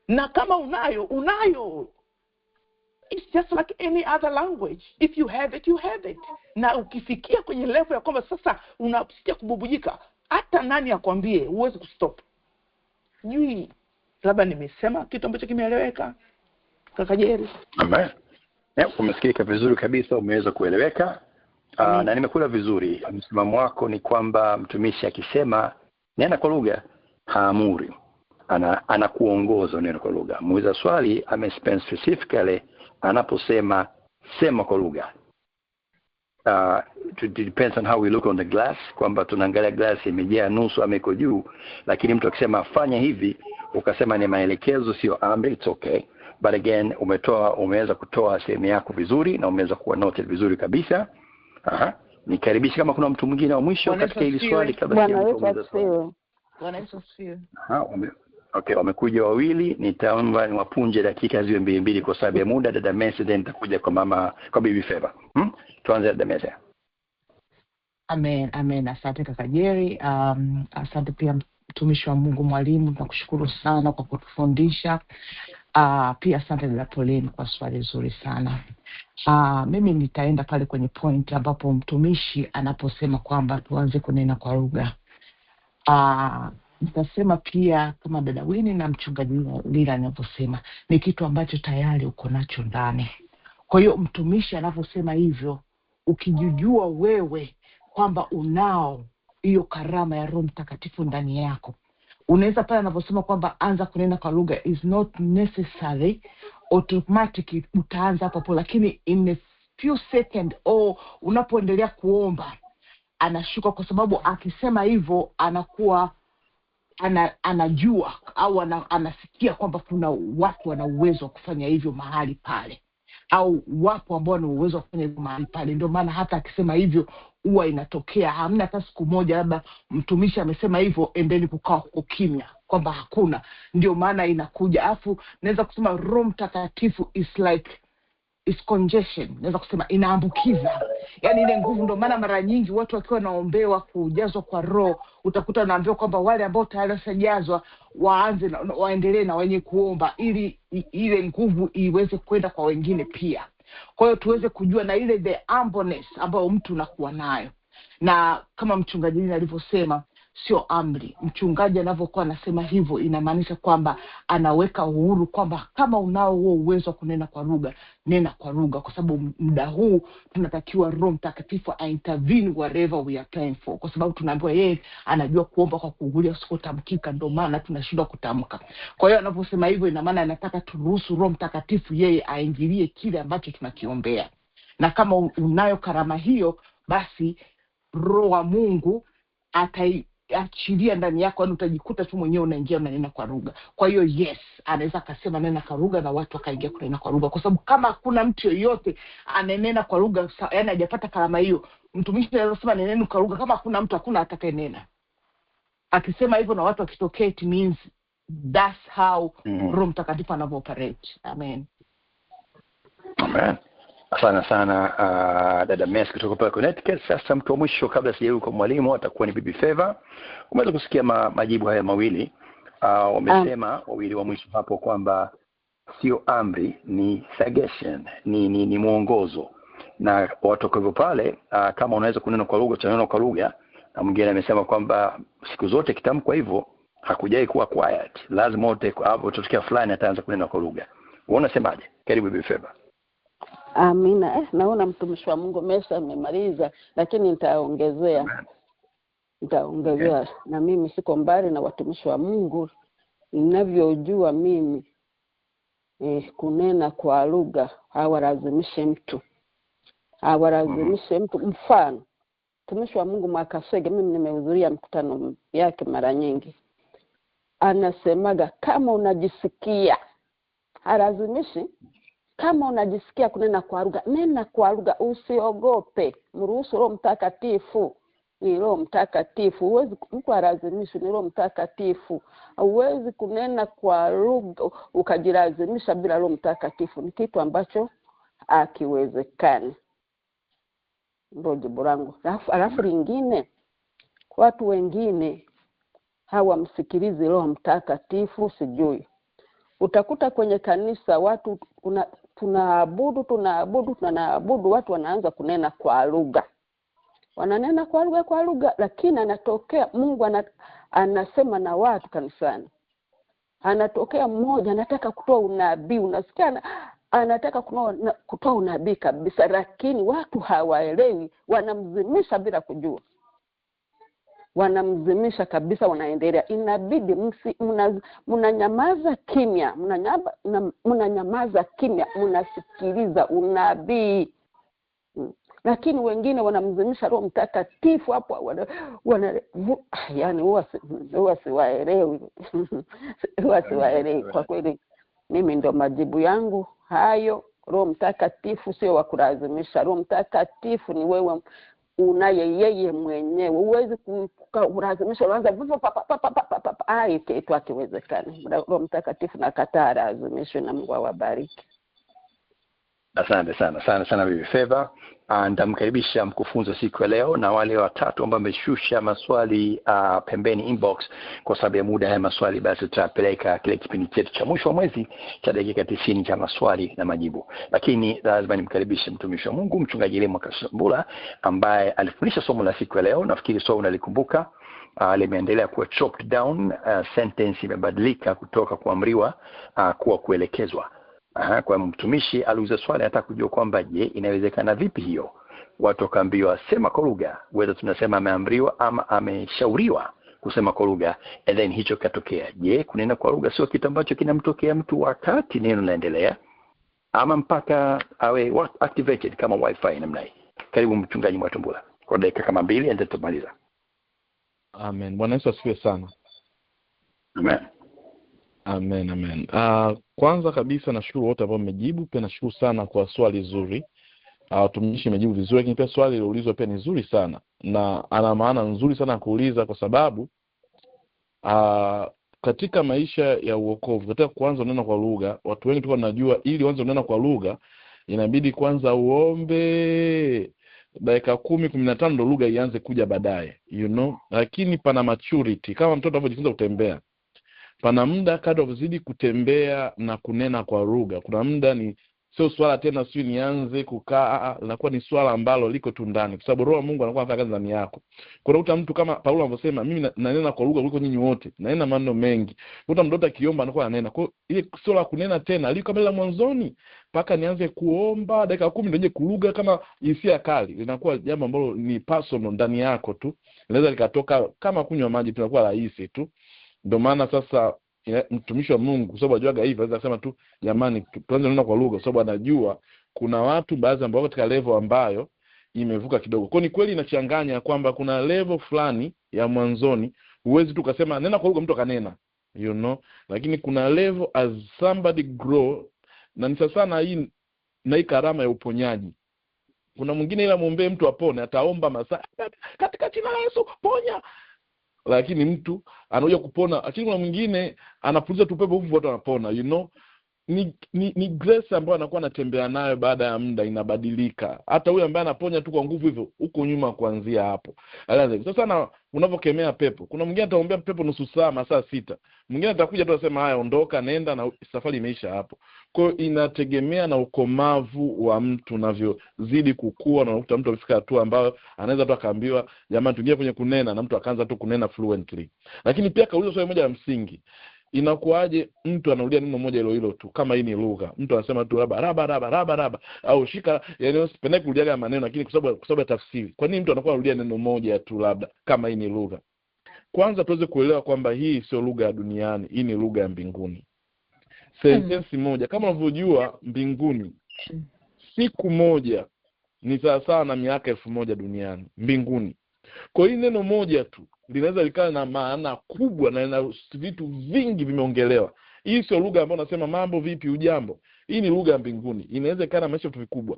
na kama unayo. It's just like any other language. If you have it, you have it. Na ukifikia kwenye level ya kwamba sasa unasikia kububujika, hata nani akwambie uweze kustop. Labda nimesema kitu ambacho kimeeleweka Kakajeri. Amen. Umesikika vizuri kabisa, umeweza kueleweka. Na nimekula vizuri. Msimamo wako ni kwamba mtumishi akisema nena kwa lugha haamuri, anakuongoza neno kwa lugha. Muuliza swali amespend specifically anaposema sema kwa lugha. It depends on how we look on the glass, kwamba tunaangalia glass imejaa nusu ama iko juu, lakini mtu akisema fanya hivi ukasema ni maelekezo sio amri, it's okay. But again, umeweza kutoa sehemu yako vizuri na umeweza kuwa noted vizuri kabisa. Nikaribisha kama kuna mtu mwingine wa mwisho katika hili swali kabla sijamuuliza swali. Bwana Yesu asifiwe. Okay, wamekuja wawili, nitaomba niwapunje dakika ziwe 2 kwa sababu ya muda. Dada Messi, then nitakuja kwa Bibi Feva. Tuanze dada Messi. Amen. Asante kaka Jerry. Asante pia mtumishi wa Mungu mwalimu, nakushukuru sana kwa kutufundisha. Pia asante dada Pauline kwa swali zuri sana. Mimi nitaenda pale kwenye point ambapo mtumishi anaposema kwamba tuanze kunena kwa lugha. Nitasema pia kama dada Winnie na mchungaji Lila anavyosema, ni kitu ambacho tayari uko nacho ndani. Kwa hiyo mtumishi anavyosema hivyo, ukijijua wewe kwamba unao hiyo karama ya Roho Mtakatifu ndani yako, unaweza pale anavyosema kwamba anza kunena kwa lugha, is not necessary automatically utaanza hapo, lakini in a few seconds unapoendelea kuomba anashuka, kwa sababu akisema hivyo anakuwa anajua au anasikia kwamba kuna watu wana uwezo wa kufanya hivyo mahali pale, au wapo ambao wana uwezo wa kufanya hivyo mahali pale. Ndio maana hata akisema hivyo huwa inatokea. Hamna hata siku moja labda mtumishi amesema hivyo endeni kukaa huko kimya, kwamba hakuna. Ndio maana inakuja. Alafu naweza kusema Roho Mtakatifu is congestion, naweza kusema inaambukiza, yani ile nguvu. Ndio maana mara nyingi watu wakiwa naombewa kujazwa kwa Roho, utakuta naambiwa kwamba wale ambao tayari wasajazwa waendelee na wenye kuomba, ili ile nguvu iweze kwenda kwa wengine pia. Kwa hiyo tuweze kujua na ile the humbleness ambayo mtu unakuwa nayo. Na kama mchungaji alivyosema, sio amri. Mchungaji anavyokuwa anasema hivyo, inamaanisha kwamba anaweka uhuru kwamba kama unao huo uwezo wa kunena kwa lugha, nena kwa lugha, kwa sababu muda huu tunatakiwa Roho Mtakatifu intervene wherever we are praying for, kwa sababu tunaambiwa yeye anajua kuomba kwa kugulia usikotamkika, ndio maana tunashindwa kutamka. Kwa hiyo anaposema hivyo, ina maana anataka turuhusu Roho Mtakatifu yeye aingilie kile ambacho tunakiombea. Na kama unayo karama hiyo, basi Roho wa Mungu ataachilia ndani yako, yani utajikuta tu mwenyewe unaingia unanena kwa lugha. Kwa hiyo yes, anaweza akasema nena kwa lugha na watu wakaingia kunena kwa lugha, kwa sababu kama hakuna mtu yoyote anenena kwa lugha, yani hajapata karama hiyo, mtumishi anasema nena kwa lugha, kama hakuna mtu, hakuna atakayenena. Akisema hivyo na watu wakitokea, it means that's how Roho Mtakatifu anavyo-operate. Amen. Asante sana dada Messi kutoka pale Connecticut. Sasa mtu wa mwisho kabla sijaruka kwa mwalimu atakuwa ni Bibi Feva. Umeweza kusikia majibu haya mawili. Wamesema wawili wa mwisho hapo kwamba sio amri, ni suggestion, ni mwongozo. Na watu kwa pale kama unaweza kunena kwa lugha, tunanena kwa lugha. Na mwingine amesema kwamba siku zote kitamko hivyo hakujai kuwa quiet. Lazima wote hapo tutokea fulani ataanza kunena kwa lugha. Unaona semaje? Karibu Bibi Feva. Amina. Naona mtumishi wa Mungu Mesha amemaliza, lakini nitaongezea. Na mimi siko mbali na watumishi wa Mungu. Ninavyojua mimi kunena kwa lugha hawalazimishe mtu. Mfano, mtumishi wa Mungu Mwakasege, mimi nimehudhuria mkutano yake mara nyingi. Anasemaga kama unajisikia, halazimishi. Kama unajisikia kunena kwa lugha, nena kwa lugha, usiogope. Mruhusu Roho Mtakatifu. Ni Roho Mtakatifu. Huwezi mtu alazimisha, ni Roho Mtakatifu. Huwezi kunena kwa lugha ukajilazimisha bila Roho Mtakatifu. Ni kitu ambacho hakiwezekani. Ndio jibu langu. Alafu lingine, watu wengine hawamsikilizi Roho Mtakatifu, sijui. Utakuta kwenye kanisa watu tunaabudu, watu wanaanza kunena kwa lugha. Wananena kwa lugha, lakini anatokea Mungu anasema na watu kanisani. Anatokea mmoja anataka kutoa unabii, unasikia anataka kutoa unabii kabisa, lakini watu hawaelewi, wanamzimisha bila kujua. wanamzimisha kabisa, wanaendelea. Inabidi mnanyamaza kimya, mnanyamaza kimya, mnasikiliza unabii. Lakini wengine wanamzimisha Roho Mtakatifu hapo, yani huwa siwaelewi. Huwa siwaelewi kwa kweli. Mimi ndo majibu yangu hayo. Roho Mtakatifu sio wa kulazimisha. Roho Mtakatifu ni wewe unaye yeye mwenyewe. Huwezi kulazimisha, unaanza kitu hakiwezekani. Roho Mtakatifu nakataa lazimishwe, na Mungu awabariki. Asante sana Bibi Favor. Nitamkaribisha mkufunzi siku ya leo, na wale watatu ambao wameshusha maswali pembeni inbox, kwa sababu ya muda ya maswali basi tutapeleka kile kipindi chetu cha mwisho wa mwezi cha dakika 90 cha maswali na majibu. Lakini lazima nimkaribishe mtumishi wa Mungu Mchungaji Lemo Kasambula ambaye alifundisha somo la siku ya leo. Nafikiri somo unalikumbuka. Limeendelea kuwa chopped down, sentence imebadilika kutoka kuamriwa kuwa kuelekezwa. Kwa mtumishi aliuliza swali, hata kujua kwamba je, inawezekana vipi hiyo? Watu wakaambiwa sema kwa lugha, whether tunasema ameamriwa ama ameshauriwa kusema kwa lugha, and then hicho katokea. Je, kunena kwa lugha sio kitu ambacho kinamtokea mtu wakati neno linaendelea, ama mpaka awe activated kama wifi namna hii? Karibu Mchungaji Mwatumbula kwa dakika kama 2 and then tumaliza. Amen. Bwana Yesu asifiwe sana. Amen. Amen. Kwanza kabisa nashukuru wote ambao mmejibu. Pia nashukuru sana kwa swali zuri. Watumishi mmejibu vizuri, lakini pia swali liloulizwa pia ni zuri sana, na ana maana nzuri sana kuuliza, kwa sababu katika maisha ya uokovu, katika kuanza kunena kwa lugha, watu wengi tu wanajua ili uanze kunena kwa lugha inabidi kwanza uombe dakika 10-15 ndo lugha ianze kuja baadaye, lakini pana maturity. Kama mtoto anapojifunza kutembea, pana muda kadri uzidi kutembea na kunena kwa lugha, kuna muda ni sio swala tena sio nianze kukaa, linakuwa ni swala ambalo liko tu ndani, kwa sababu Roho wa Mungu anakuwa anafanya kazi ndani yako. Kuna mtu kama Paulo anavyosema, mimi nanena kwa lugha kuliko nyinyi wote, nanena maneno mengi. Kuna mtu akiomba anakuwa ananena. Kwa ile swala kunena tena aliko kama mwanzoni, mpaka nianze kuomba dakika 10 ndio nje kulugha kama hisia kali, linakuwa jambo ambalo ni personal ndani yako tu, linaweza likatoka kama kunywa maji, tunakuwa rahisi tu. Ndio maana sasa mtumishi wa Mungu, kwa sababu ajuaga hivi, anaweza kusema tu jamani tuanze kunena kwa lugha, kwa sababu anajua kuna watu baadhi ambao katika level ambayo imevuka kidogo. Kwa ni kweli inachanganya kwamba kuna level fulani ya mwanzoni huwezi tu kusema nena kwa lugha mtu akanena, lakini kuna level as somebody grow, na ni sasa na hii karama ya uponyaji. Kuna mwingine ila muombe mtu apone, ataomba masaa katika jina la Yesu ponya, lakini mtu anakuja kupona. Lakini kuna mwingine anapuliza tu pepo huko watu wanapona. Ni grace ambayo anakuwa anatembea nayo, baada ya muda inabadilika. Hata huyo ambaye anaponya tu kwa nguvu hivyo huko nyuma kuanzia hapo. Sasa na unapokemea pepo, kuna mwingine ataombea pepo nusu saa, masaa 6. Mwingine atakuja tu asema haya ondoka nenda, na safari imeisha hapo. Kwa hiyo inategemea na ukomavu wa mtu unavyozidi kukua, na unakuta mtu amefika hatua ambayo anaweza tu akaambiwa jamani tuingie kwenye kunena, na mtu akaanza tu kunena fluently. Lakini pia kauliza swali moja la msingi, inakuaje mtu anarudia neno moja hilo tu kama hii ni lugha? Mtu anasema tu raba au shika, yani sipende kurudia maneno, lakini kwa sababu ya tafsiri. Kwa nini mtu anakuwa anarudia neno moja tu labda kama hii ni lugha? Kwanza tuweze kuelewa kwamba hii sio lugha ya duniani, hii ni lugha ya mbinguni. Sentensi moja kama unavyojua mbinguni, siku moja ni sawa na miaka 1000 duniani mbinguni. Kwa hiyo neno moja tu linaweza likawa na maana kubwa na vitu vingi vimeongelewa. Hii sio lugha ambayo unasema mambo vipi ujambo. Hii ni lugha ya mbinguni. Inaweza ikawa na maisha vitu vikubwa.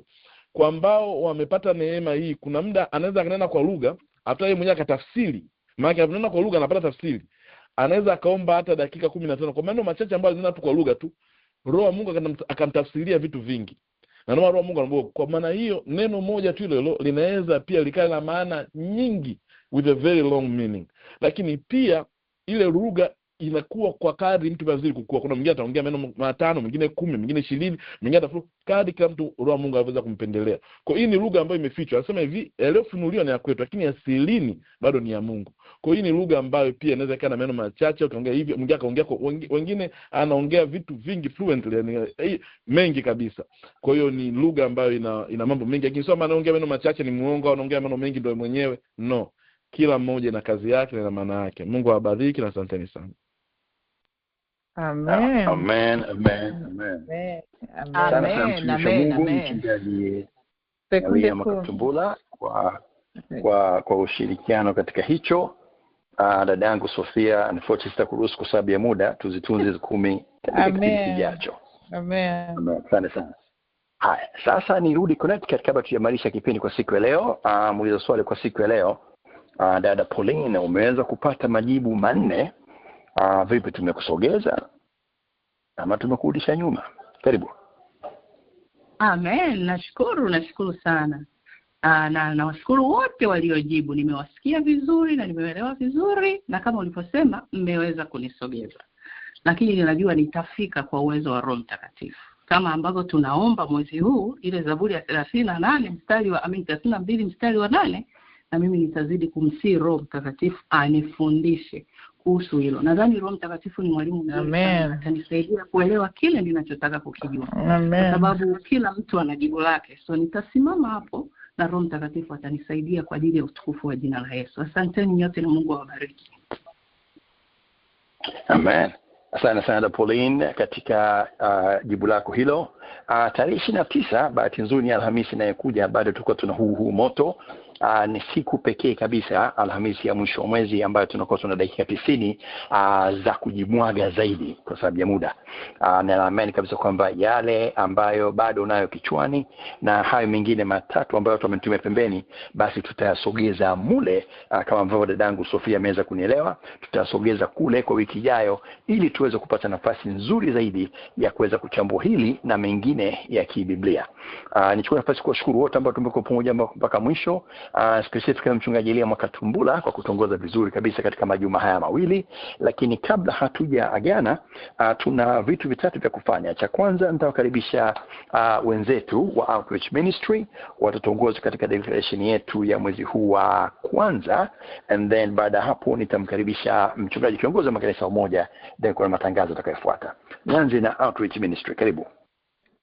Kwa ambao wamepata neema hii, kuna muda anaweza kunena kwa lugha hata yeye mwenyewe akatafsiri. Maana ananena kwa lugha anapata tafsiri. Anaweza akaomba hata dakika 15 kwa maneno machache ambayo alinena tu kwa lugha tu. Roho wa Mungu akamtafsiria vitu vingi. Na Roho wa Mungu anaambia kwa maana hiyo neno moja tu hilo linaweza pia likawa na maana nyingi with a very long meaning. Lakini pia ile lugha inakuwa kwa kadri mtu bazili kukua. Kuna mwingine ataongea maneno 5, mwingine 10, mwingine 20, mwingine atafuta kadri kila mtu Roho wa Mungu anaweza kumpendelea. Kwa hiyo hii ni lugha ambayo imefichwa. Anasema hivi, yaliyofunuliwa ni ya kwetu, lakini asilini bado ni ya Mungu. Kwa hiyo hii ni lugha ambayo pia inaweza kuwa na maneno machache, ukaongea hivi, mwingine akaongea, wengine anaongea vitu vingi fluently, yani mengi kabisa. Kwa hiyo ni lugha ambayo ina mambo mengi. Lakini sio anaongea maneno machache ni muongo, anaongea maneno mengi ndio mwenyewe. No. kila mmoja na kazi yake na maana yake. Mungu awabariki na asanteni sana. Amen. Amen, amen, amen. Amen. Amen. Mchungaji Elia Makatumbula kwa ushirikiano katika hicho. Dada yangu Sofia, unfortunately sitakuruhusu kwa sababu ya muda, tuzitunze 10 katika kipindi kijacho. Amen. Asante sana. Haya, sasa nirudi Connecticut kabla tujamalisha kipindi kwa siku ya leo. Muuliza swali kwa siku ya leo. Dada Pauline, umeweza kupata majibu 4. Vipi, tumekusogeza ama tumekurudisha nyuma? Karibu. Amen. Nashukuru sana. Na nawashukuru wote waliojibu. Nimewasikia vizuri na nimeelewa vizuri, na kama ulivyosema mmeweza kunisogeza. Lakini ninajua nitafika kwa uwezo wa Roho Mtakatifu. Kama ambavyo tunaomba mwezi huu ile Zaburi ya 38 mstari wa 32 mstari wa 8, na mimi nitazidi kumsihi Roho Mtakatifu anifundishe kuhusu hilo. Nadhani Roho Mtakatifu ni mwalimu mzuri, atanisaidia kuelewa kile ninachotaka kukijua. Kwa sababu kila mtu ana jibu lake. So nitasimama hapo na Roho Mtakatifu atanisaidia kwa ajili ya utukufu wa jina la Yesu. Asanteni nyote na Mungu awabariki. Amen. Asante sana Pauline katika jibu lako hilo. Tarehe 29 bahati nzuri ni Alhamisi inayokuja, bado tuko tuna huu moto. Ni siku pekee kabisa, Alhamisi ya mwisho wa mwezi, ambayo tunakuwa tuna dakika 90 za kujimwaga zaidi kwa sababu ya muda. Na naamini kabisa kwamba yale ambayo bado unayo kichwani na hayo mengine 3 ambayo tumetumia pembeni, basi tutayasogeza mule, kama ambavyo dadangu Sofia ameweza kunielewa, tutayasogeza kule kwa wiki ijayo ili tuweze kupata nafasi nzuri zaidi ya kuweza kuchambua hili na mengine ya kibiblia. Nichukue nafasi kuwashukuru wote ambao tumekuwa pamoja mpaka mwisho. Specifically Mchungaji Elia Makatumbula kwa kutongoza vizuri kabisa katika majuma haya mawili. Lakini kabla hatujaagana, tuna vitu vitatu vya kufanya. Cha kwanza, nitawakaribisha wenzetu wa Outreach Ministry watatongoza katika declaration yetu ya mwezi huu wa kwanza, and then baada hapo nitamkaribisha mchungaji kiongozi wa makanisa moja, then kuna matangazo yatakayofuata. Nianze na Outreach Ministry. Karibu.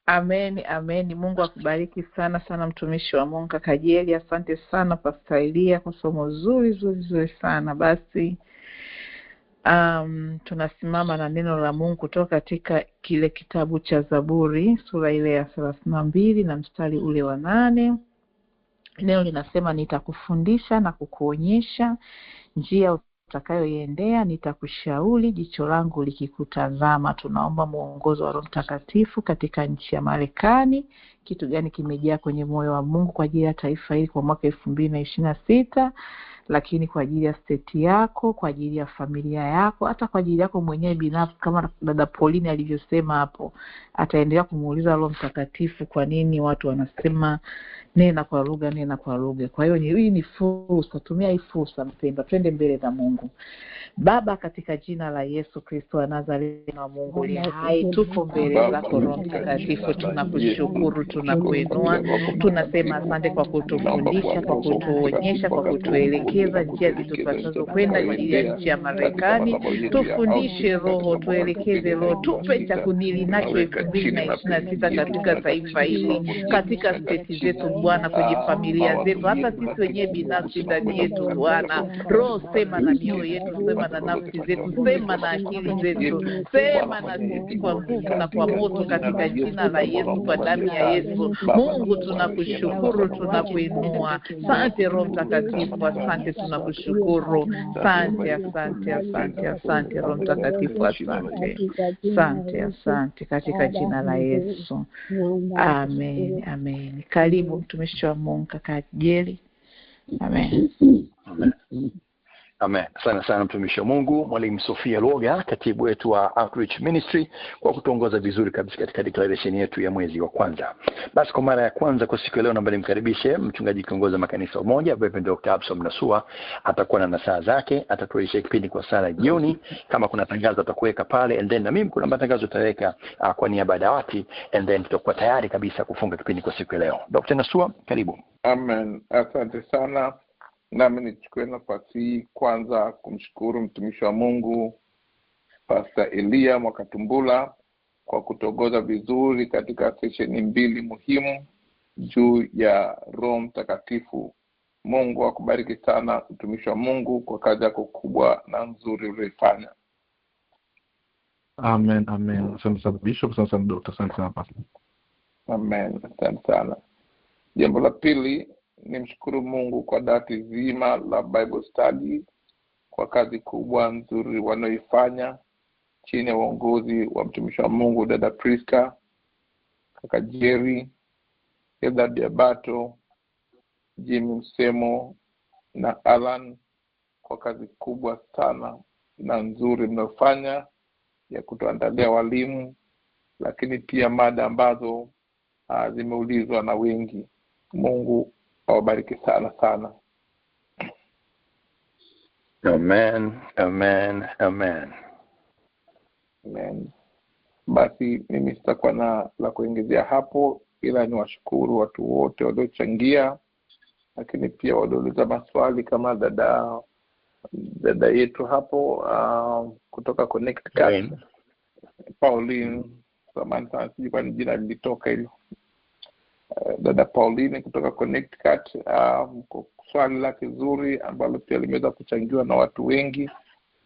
Amen. Mungu akubariki sana mtumishi wa Mungu Kajeli. Asante sana Pastor Elia kwa somo zuri sana. Basi tunasimama na neno la Mungu kutoka katika kile kitabu cha Zaburi sura ile ya 32 na mstari ule wa 8. Neno linasema, nitakufundisha na kukuonyesha njia utakayoiendea, nitakushauri jicho langu likikutazama. Tunaomba muongozo wa Roho Mtakatifu katika nchi ya Marekani. Kitu gani kimejaa kwenye moyo wa Mungu kwa ajili ya taifa hili kwa mwaka 2026, lakini kwa ajili ya state yako, kwa ajili ya familia yako, hata kwa ajili yako mwenyewe binafsi, kama dada Pauline alivyosema hapo. Ataendelea kumuuliza Roho Mtakatifu kwa nini watu wanasema nena kwa lugha. Kwa hiyo hii ni fursa, tumia hii fursa mpendwa, twende mbele za Mungu. Baba, katika jina la Yesu Kristo wa Nazareti na Mungu ni hai, tuko mbele zako Roho Mtakatifu, tunakushukuru, tunakuinua, tunasema asante kwa kutufundisha, kwa kutuonyesha, kwa kutuelekeza njia zitupaswazo kwenda ajili ya nchi ya Marekani. Tufundishe Roho, tuelekeze Roho, tupe cha kunili nacho 2026 katika taifa hili, katika state zetu Bwana, kwenye familia zetu, hata sisi wenyewe binafsi ndani yetu Bwana. Roho, sema na mioyo yetu, sema na nafsi zetu, sema na akili zetu, sema na sisi kwa nguvu na kwa moto katika jina la Yesu, kwa damu ya Yesu. Mungu, tunakushukuru, tunakuinua. Asante Roho Mtakatifu, asante, tunakushukuru. Asante Roho Mtakatifu, asante katika jina la Yesu. Amen. Karibu mtumishi wa Mungu kaka Jeli. Amen. Asante sana mtumishi wa Mungu Mwalimu Sofia Luoga, katibu wetu wa Outreach Ministry, kwa kutuongoza vizuri kabisa katika declaration yetu ya mwezi wa kwanza. Basi kwa mara ya kwanza kwa siku ya leo, naomba nimkaribishe mchungaji kiongozi wa makanisa moja, Reverend Dr. Absalom Nasua. Atakuwa na nasaa zake, atatuelekeza kipindi kwa sala jioni. Kama kuna tangazo atakuweka pale, and then na mimi kuna matangazo tutaweka kwa niaba ya dawati, and then tutakuwa tayari kabisa kufunga kipindi kwa siku ya leo. Dr. Nasua, karibu. Amen. Asante sana. Nami nichukue nafasi hii kwanza kumshukuru mtumishi wa Mungu Pastor Elia Makatumbula kwa kutongoza vizuri katika sesheni 2 muhimu juu ya Roho Mtakatifu Mungu akubariki sana mtumishi wa Mungu kwa kazi yako kubwa na nzuri uliyofanya. Amen, amen. Asante sana Bishop, asante sana Dr. Asante sana Pastor. Amen. Asante sana. Jambo la pili, nimshukuru Mungu kwa dati zima la Bible Study kwa kazi kubwa nzuri wanaoifanya chini ya uongozi wa mtumishi wa Mungu dada Priska, kaka Jerry, Eda Diabato, Jimmy Msemo na Alan, kwa kazi kubwa sana na nzuri mnaofanya ya kutuandalia walimu, lakini pia mada ambazo zimeulizwa na wengi. Mungu awabariki sana sana. Amen, amen, amen. Amen. Basi mimi sitakuwa na la kuongezea hapo, ila ni washukuru watu wote waliochangia, lakini pia waliouliza maswali kama dada yetu hapo kutoka Connecticut, Pauline, samahani sana sijui kwa jina lilitoka hilo. Dada Pauline kutoka Connecticut, swali lake zuri ambalo pia limeweza kuchangiwa na watu wengi,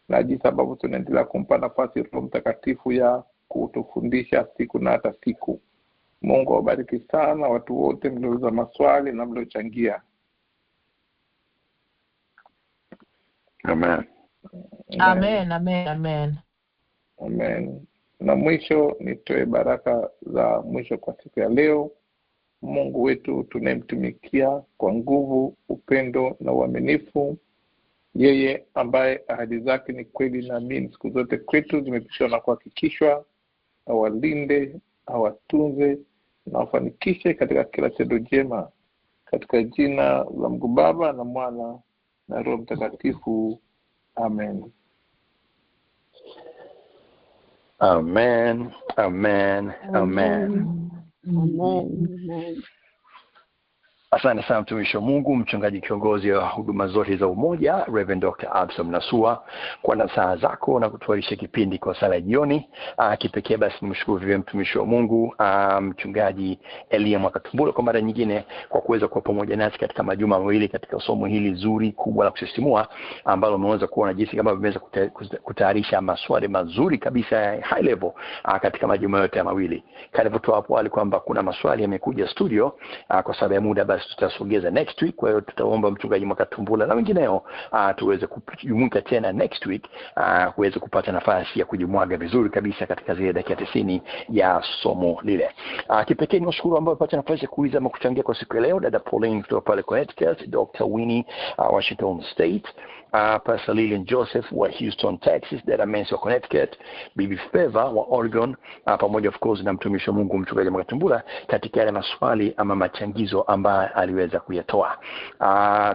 na jinsi ambavyo tunaendelea kumpa nafasi Roho Mtakatifu ya kutufundisha siku na hata siku. Mungu awabariki sana watu wote mliouliza maswali na mliochangia. Amen. Amen, amen, amen. Amen. Na mwisho nitoe baraka za mwisho kwa siku ya leo. Mungu wetu tunayemtumikia kwa nguvu, upendo na uaminifu, yeye ambaye ahadi zake ni kweli na amini siku zote kwetu zimepitishwa na kuhakikishwa, awalinde, awatunze na afanikishe katika kila tendo jema, katika jina la Mungu Baba na Mwana na Roho Mtakatifu. Amen. Amen, amen, amen. Amen. Asante sana mtumishi wa Mungu, mchungaji kiongozi wa huduma zote za umoja, Reverend Dr. Absalom Nasua, kwa nasaha zako na kutualisha kipindi kwa sala jioni. Kipekee basi nimshukuru vile mtumishi wa Mungu, mchungaji Elia Mwakatumbula kwa mara nyingine kwa kuweza kuwa pamoja nasi katika majuma mawili katika somo hili zuri kubwa la kusisimua ambalo umeweza kuona jinsi kama vimeweza kutayarisha maswali mazuri kabisa ya high level katika majuma yote mawili. Karibu tu hapo ali kwamba kuna maswali yamekuja studio, kwa sababu ya muda basi tutasogeza next week. Kwa hiyo tutaomba mchungaji Mwakatumbula na wengineo tuweze kujumuika tena next week, kuweza kupata nafasi ya kujimwaga vizuri kabisa katika zile dakika 90 ya somo lile. Kipekee ni washukuru ambao wamepata nafasi ya kuuliza ama kuchangia kwa siku ya leo. Dada Pauline kutoka pale Connecticut, Dr. Winnie Washington State, Pastor Lillian Joseph wa Houston, Texas, Dada Mensi wa Connecticut, Bibi Feva wa Oregon, pamoja of course na mtumishi wa Mungu mchungaji Mwakatumbula katika yale maswali ama machangizo ambayo aliweza kuyatoa.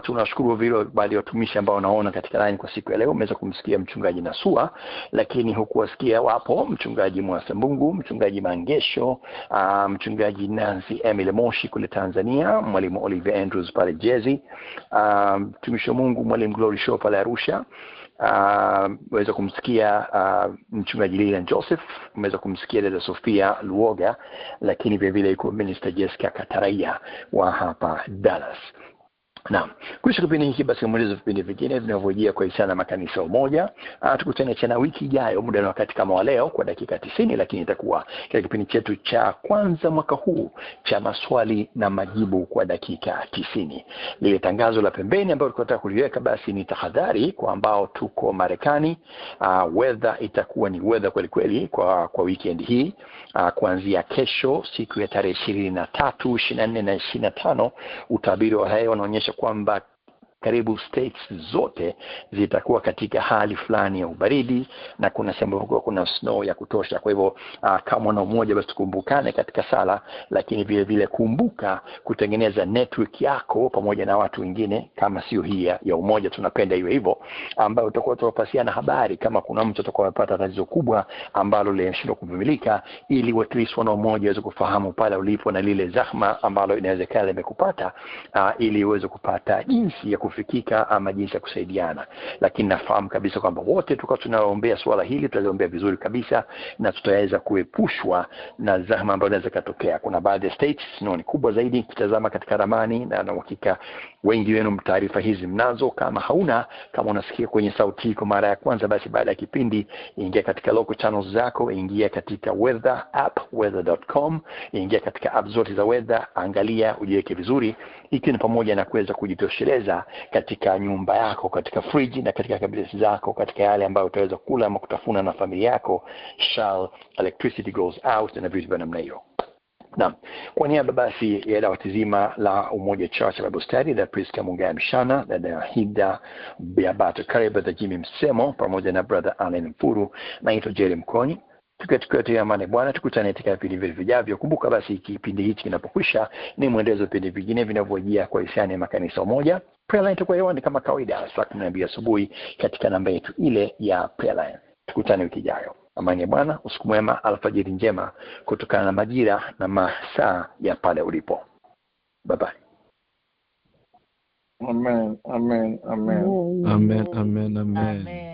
Tunashukuru vile baadhi ya watumishi ambao naona katika line kwa siku ya leo. Umeweza kumsikia mchungaji Nasua, lakini hukuwasikia wapo mchungaji Mwasambungu, mchungaji Mangesho, mchungaji Nancy Emile Moshi kule Tanzania, mwalimu Oliver Andrews pale Jersey, mtumishi wa Mungu mwalimu Glory Show pale Arusha. Umeweza kumsikia mchungaji Lilian Joseph, umeweza kumsikia dada Sofia Luoga, lakini vile vile yuko Minister Jessica Kataraia wa hapa Dallas. Naam, kuisha kipindi hiki basi mwelezo vipindi vingine vinavyojia kwa isana makanisa umoja. Tukutane tena wiki ijayo muda na wakati kama wa leo kwa dakika 90, lakini itakuwa katika kipindi chetu cha kwanza mwaka huu cha maswali na majibu kwa dakika 90. Lile tangazo la pembeni ambalo tunataka kuliweka basi ni tahadhari kwa ambao tuko Marekani. Weather itakuwa ni weather kweli kweli kwa weekend hii. Kuanzia kesho siku ya tarehe 23, 24 na 25 utabiri wa hewa unaonyesha kwamba karibu states zote zitakuwa katika hali fulani ya ubaridi na kuna sehemu kuna snow ya kutosha. Kwa hivyo kama na umoja basi tukumbukane katika sala, lakini vile vile kumbuka kutengeneza network yako pamoja na watu wengine kama sio hii ya umoja, tunapenda iwe hivyo, ambayo utakuwa tunapasiana habari kama kuna mtu atakuwa amepata tatizo kubwa ambalo linashindwa kuvumilika, ili watu wana umoja waweze kufahamu pale ulipo na lile zahma ambalo inawezekana limekupata, ili uweze kupata jinsi ya kufikika ama jinsi ya kusaidiana. Lakini nafahamu kabisa kwamba wote tukao tunaoombea swala hili tutaziombea vizuri kabisa na tutaweza kuepushwa na zahma ambazo zinaweza kutokea. Kuna baadhi ya states ni kubwa zaidi kitazama katika ramani na hakika Wengi wenu taarifa hizi mnazo. Kama hauna, kama unasikia kwenye sauti hii kwa mara ya kwanza, basi baada ya kipindi ingia katika local channels zako, ingia katika weather app, weather.com, ingia katika app zote za weather, angalia ujiweke vizuri, ikiwa ni pamoja na kuweza kujitosheleza katika nyumba yako, katika friji na katika kabineti zako, katika yale ambayo utaweza kula ama kutafuna na familia yako. Shall electricity goes out na vitu vya namna hiyo. Naam, kwa niaba basi ya dawati zima la Umoja Church Bible Study, da Priska Mungaya Mshana, da Hida Biabato Kariba, da Jimmy Msemo, pamoja na brother Allen Mfuru, naitwa Jerry Mkonyi. Tukiwa amani Bwana, tukutane katika vipindi vijavyo. Kumbuka basi kipindi hichi kinapokwisha ni mwendelezo wa vipindi vingine vinavyojia kwa hisani ya makanisa Umoja. Prayer line itakuwa hewani kama kawaida saa 12 asubuhi katika namba yetu ile ya prayer line. Tukutane wiki ijayo. Amani ya Bwana, usiku mwema, alfajiri njema kutokana na majira na masaa ya pale ulipo. Bye bye. Amen, amen, amen. Amen, amen, amen. Amen.